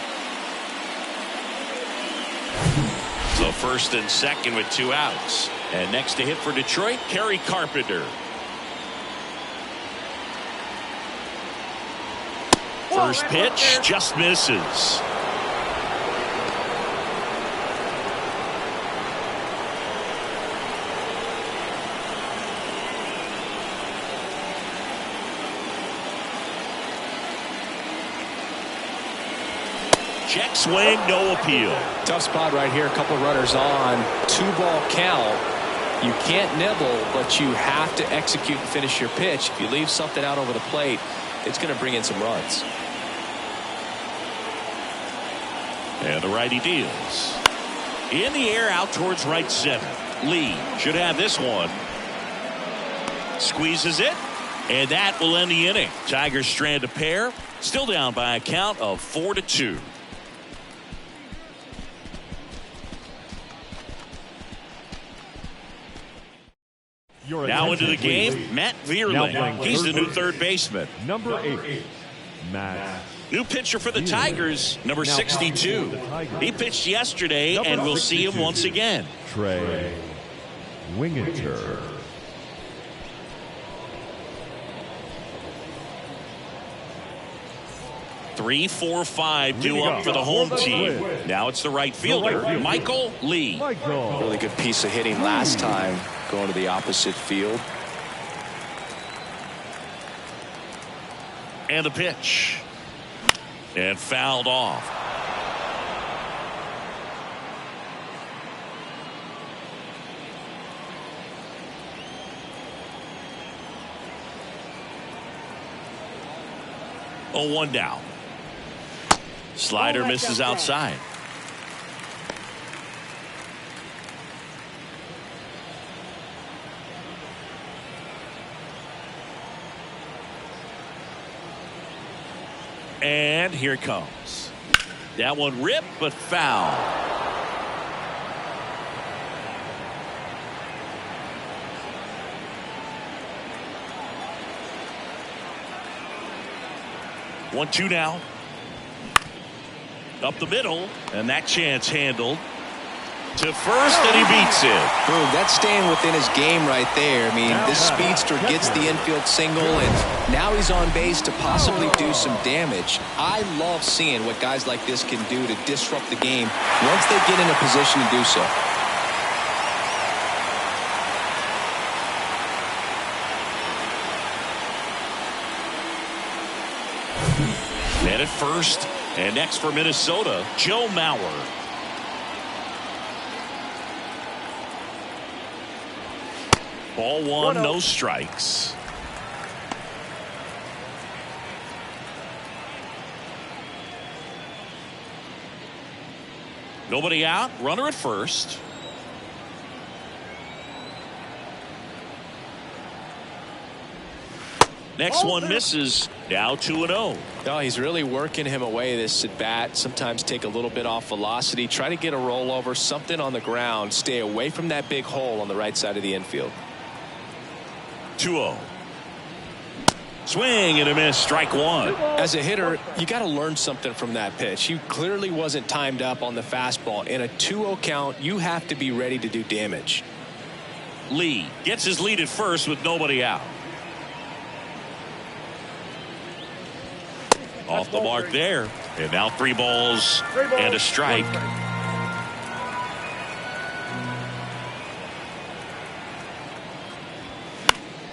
So first and second with 2 outs. And next to hit for Detroit, Kerry Carpenter. First pitch just misses. Check swing, no appeal. Tough spot right here. A couple runners on. 2-ball count. You can't nibble, but you have to execute and finish your pitch. If you leave something out over the plate, it's going to bring in some runs. And the righty deals. In the air out towards right center. Lee should have this one. squeezes it, and that will end the inning. Tigers strand a pair, still down by a count of 4-2. Now into the game, Matt Vierling. He's the new third baseman. Number 8, Matt. New pitcher for the Tigers, number 62. He pitched yesterday, and we'll see him once again. Trey Winginter. Three, 4, 5 due up for the home team. Now it's the right fielder, Michael Lee. Really good piece of hitting last time, going to the opposite field. And the pitch. And fouled off. Oh, 1 down. Slider misses outside. And here it comes. That one ripped, but foul. One, 2 now. Up the middle, and that chance handled to first, and he beats it. Boom, that's staying within his game right there. I mean, this speedster gets the infield single, and now he's on base to possibly do some damage. I love seeing what guys like this can do to disrupt the game once they get in a position to do so. Man at first, and next for Minnesota, Joe Mauer. Ball 1, no strikes. Nobody out, runner at first. Next one misses. Now 2-0. No, he's really working him away this at bat. Sometimes take a little bit off velocity. Try to get a rollover, something on the ground. Stay away from that big hole on the right side of the infield. 2-0. Swing and a miss. Strike 1. As a hitter, you got to learn something from that pitch. He clearly wasn't timed up on the fastball. In a 2-0 count, you have to be ready to do damage. Lee gets his lead at first with nobody out. Off the mark there. And now 3 balls and a strike.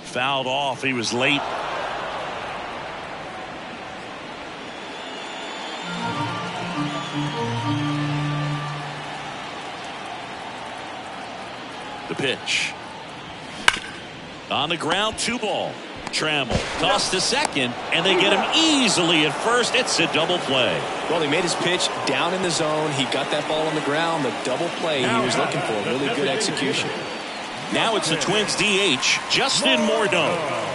Fouled off. He was late. The pitch. On the ground, 2 ball. Trammell tossed to second, and they get him easily at first. It's a double play. Well, he made his pitch down in the zone. He got that ball on the ground. The double play he was looking for. Really good execution. Now it's the Twins DH, Justin Morneau.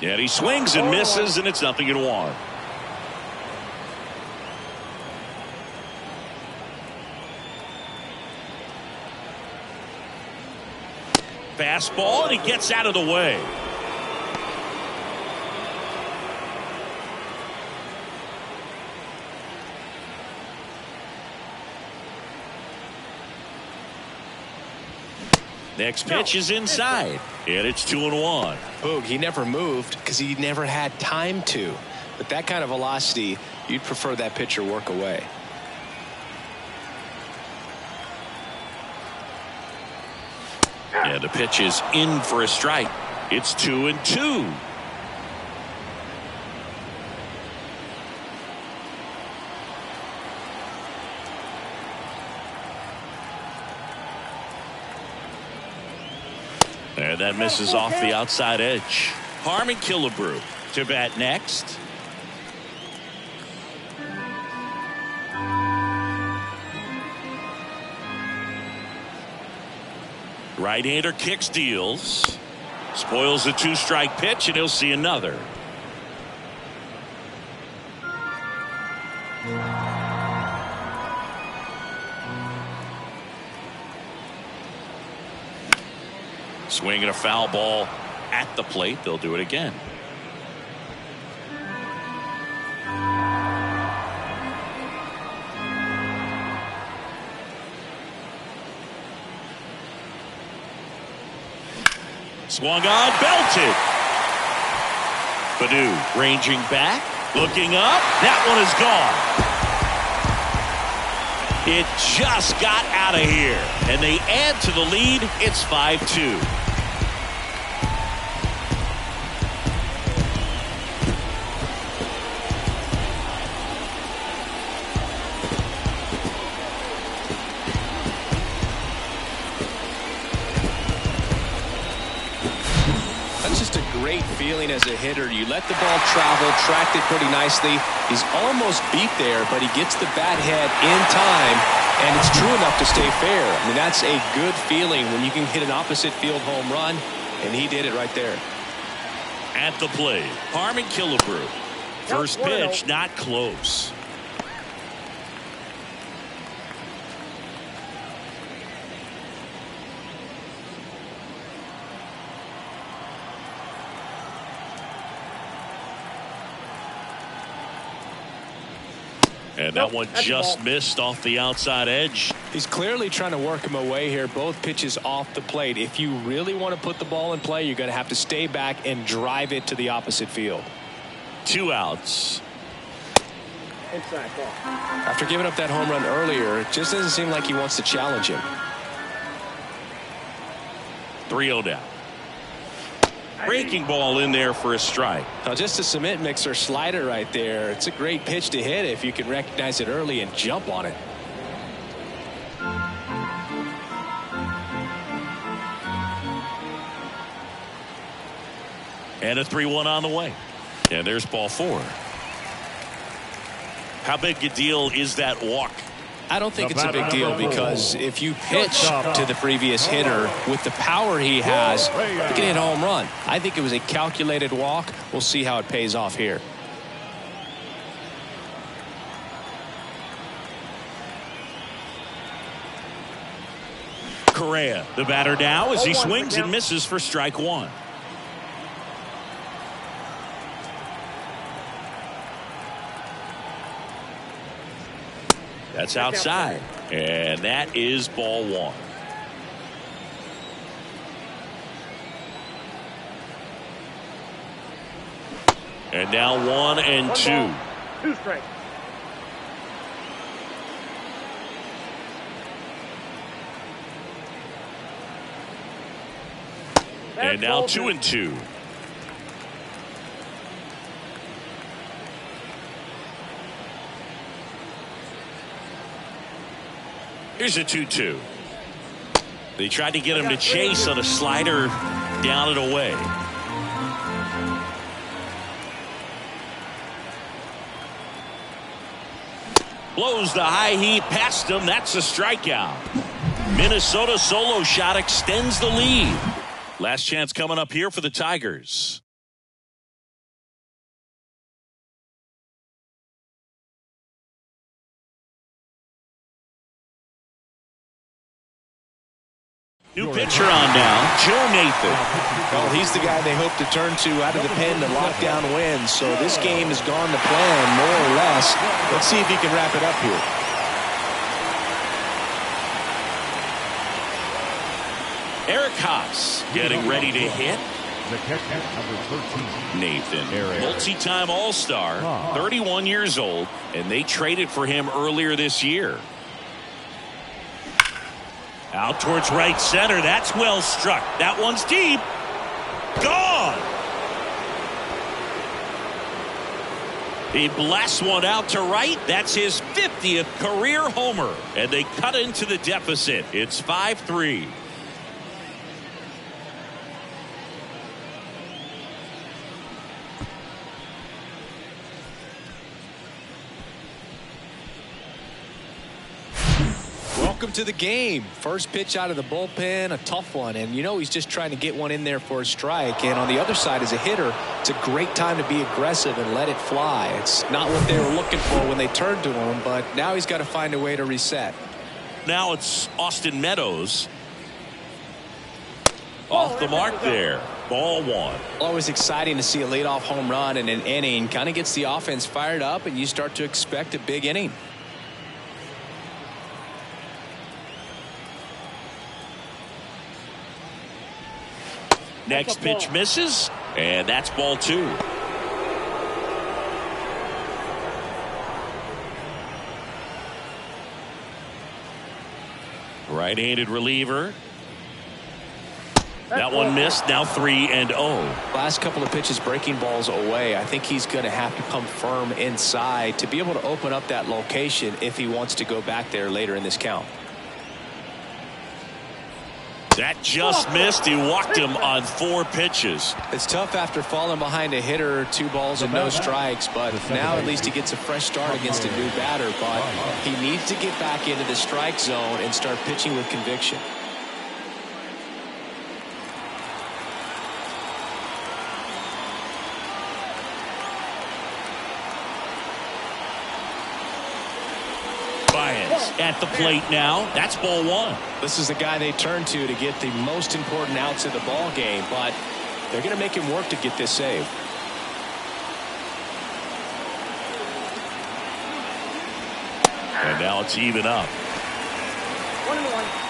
And he swings and misses, and it's 0-1. Fastball, and he gets out of the way. Next pitch is inside, and it's 2-1. Boog, he never moved because he never had time to. But that kind of velocity, you'd prefer that pitcher work away. And the pitch is in for a strike. It's 2-2. And that misses off the outside edge. Harmon Killebrew to bat next. Right-hander kicks, deals. Spoils the 2-strike pitch, and he'll see another. Swinging a foul ball at the plate. They'll do it again. Swung on, belted. Baddoo ranging back, looking up. That one is gone. It just got out of here, and they add to the lead. It's 5-2. Feeling as a hitter, you let the ball travel, tracked it pretty nicely. He's almost beat there, but he gets the bat head in time, and it's true enough to stay fair. I mean, that's a good feeling when you can hit an opposite field home run, and he did it right there. At the plate, Harmon Killebrew. First pitch, not close. And that one just missed off the outside edge. He's clearly trying to work him away here. Both pitches off the plate. If you really want to put the ball in play, you're going to have to stay back and drive it to the opposite field. 2 outs. Inside ball. After giving up that home run earlier, it just doesn't seem like he wants to challenge him. 3-0 down. Breaking ball in there for a strike. Now just a cement mixer slider right there. It's a great pitch to hit if you can recognize it early and jump on it. And a 3-1 on the way. And there's ball 4. How big a deal is that walk? I don't think it's a big deal, because if you pitch to the previous hitter with the power he has, you can hit a home run. I think it was a calculated walk. We'll see how it pays off here. Correa, the batter now, as he swings and misses for strike 1. That's outside, and that is ball 1. And now 1 and 2. 2 straight. And now 2 and 2. Here's a 2-2. They tried to get him to chase on a slider down and away. Blows the high heat past him. That's a strikeout. Minnesota solo shot extends the lead. Last chance coming up here for the Tigers. New pitcher on now, Joe Nathan. Well, he's the guy they hope to turn to out of the pen to lock down wins. So this game has gone to plan, more or less. Let's see if he can wrap it up here. Eric Haas getting ready to hit. The catcher, number 13. Nathan, multi-time All-Star, 31 years old, and they traded for him earlier this year. Out towards right center. That's well struck. That one's deep. Gone. He blasts one out to right. That's his 50th career homer. And they cut into the deficit. It's 5-3. Welcome to the game. First pitch out of the bullpen, a tough one. And, he's just trying to get one in there for a strike. And on the other side, as a hitter, it's a great time to be aggressive and let it fly. It's not what they were looking for when they turned to him, but now he's got to find a way to reset. Now it's Austin Meadows. Off the mark there. Ball one. Always exciting to see a leadoff home run in an inning. Kind of gets the offense fired up, and you start to expect a big inning. Next pitch misses, and that's ball two. Right-handed reliever. That one missed. Now 3-0. Last couple of pitches breaking balls away. I think he's going to have to come firm inside to be able to open up that location if he wants to go back there later in this count. That just missed. He walked him on 4 pitches. It's tough after falling behind a hitter, 2 balls and no strikes, but now at least he gets a fresh start against a new batter. But he needs to get back into the strike zone and start pitching with conviction. At the plate now. That's ball one. This is the guy they turn to get the most important outs of the ball game, but they're going to make him work to get this save. And now it's even up. 1-1.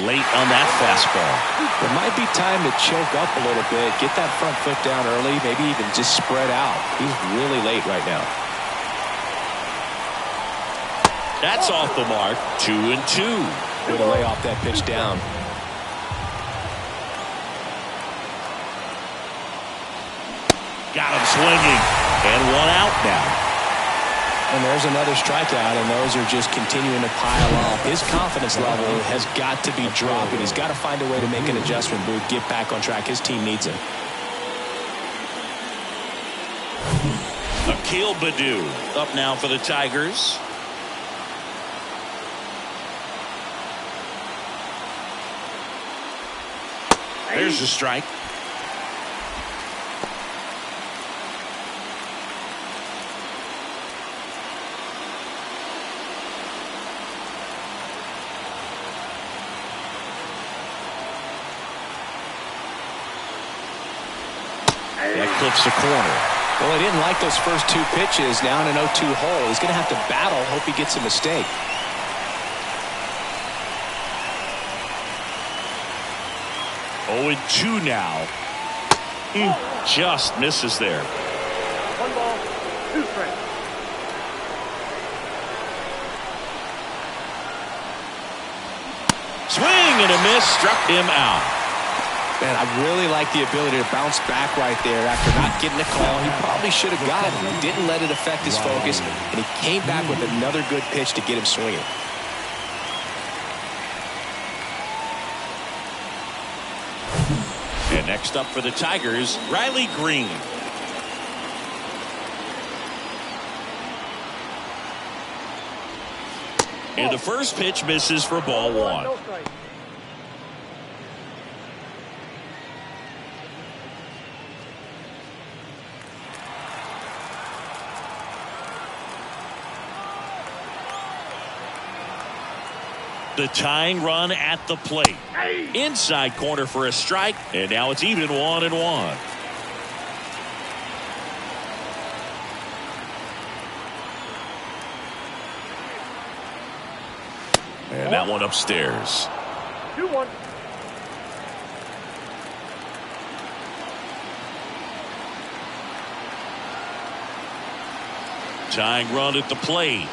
Late on that fastball. There might be time to choke up a little bit, get that front foot down early, maybe even just spread out. He's really late right now. That's off the mark. 2-2. Way to lay off that pitch down. Got him swinging. And 1 out now. And there's another strikeout, and those are just continuing to pile up. His confidence level has got to be dropping. He's got to find a way to make an adjustment, Boog, get back on track. His team needs him. Akil Baddoo up now for the Tigers. There's the strike. That clips the corner. Well, he didn't like those first 2 pitches down an 0-2 hole. He's going to have to battle. Hope he gets a mistake. Oh, and 2 now. Just misses there. 1 ball, 2 strikes. Swing and a miss. Struck him out. Man, I really like the ability to bounce back right there after not getting a call. He probably should have gotten it. He didn't let it affect his focus, and he came back with another good pitch to get him swinging. And next up for the Tigers, Riley Green. And the first pitch misses for ball 1. No strike. The tying run at the plate. Inside corner for a strike, and now it's even 1-1. And that one upstairs. 2-1. Tying run at the plate.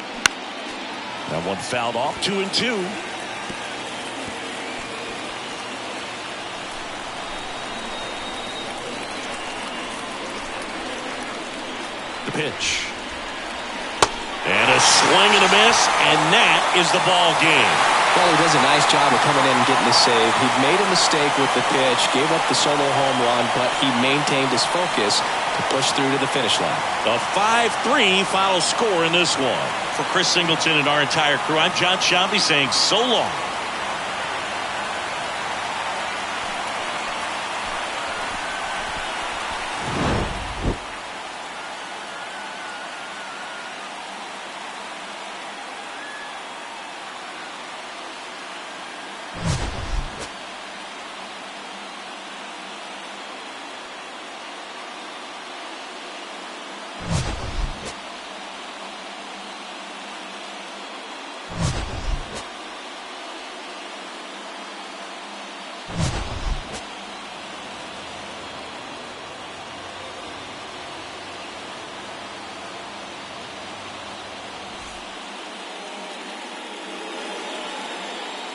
That one fouled off. 2-2. The pitch. And a Swing and a miss, and that is the ball game. Well, he does a nice job of coming in and getting the save. He made a mistake with the pitch, gave up the solo home run, but he maintained his focus to push through to the finish line. A 5-3 final score in this one. For Chris Singleton and our entire crew, I'm John Shambi saying so long.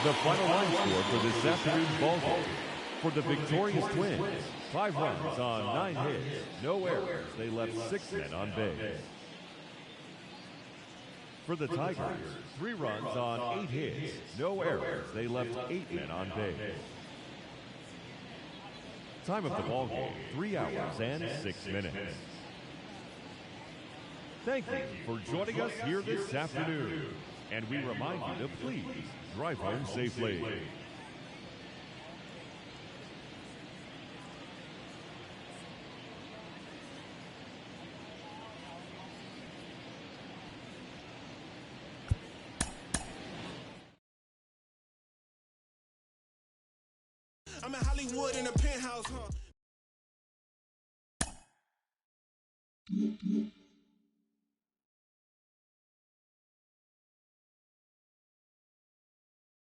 The final line score for this afternoon's ball game. For the victorious Twins, 5 runs on 9 hits, no errors. They left 6 men on base. For the Tigers, 3 runs on 8 hits, no errors. They left 8 men on base. Time of the ball game, 3 hours and 6 minutes. Thank you for joining us here this afternoon. And we remind you to please drive home safely. I'm in Hollywood in a penthouse, huh?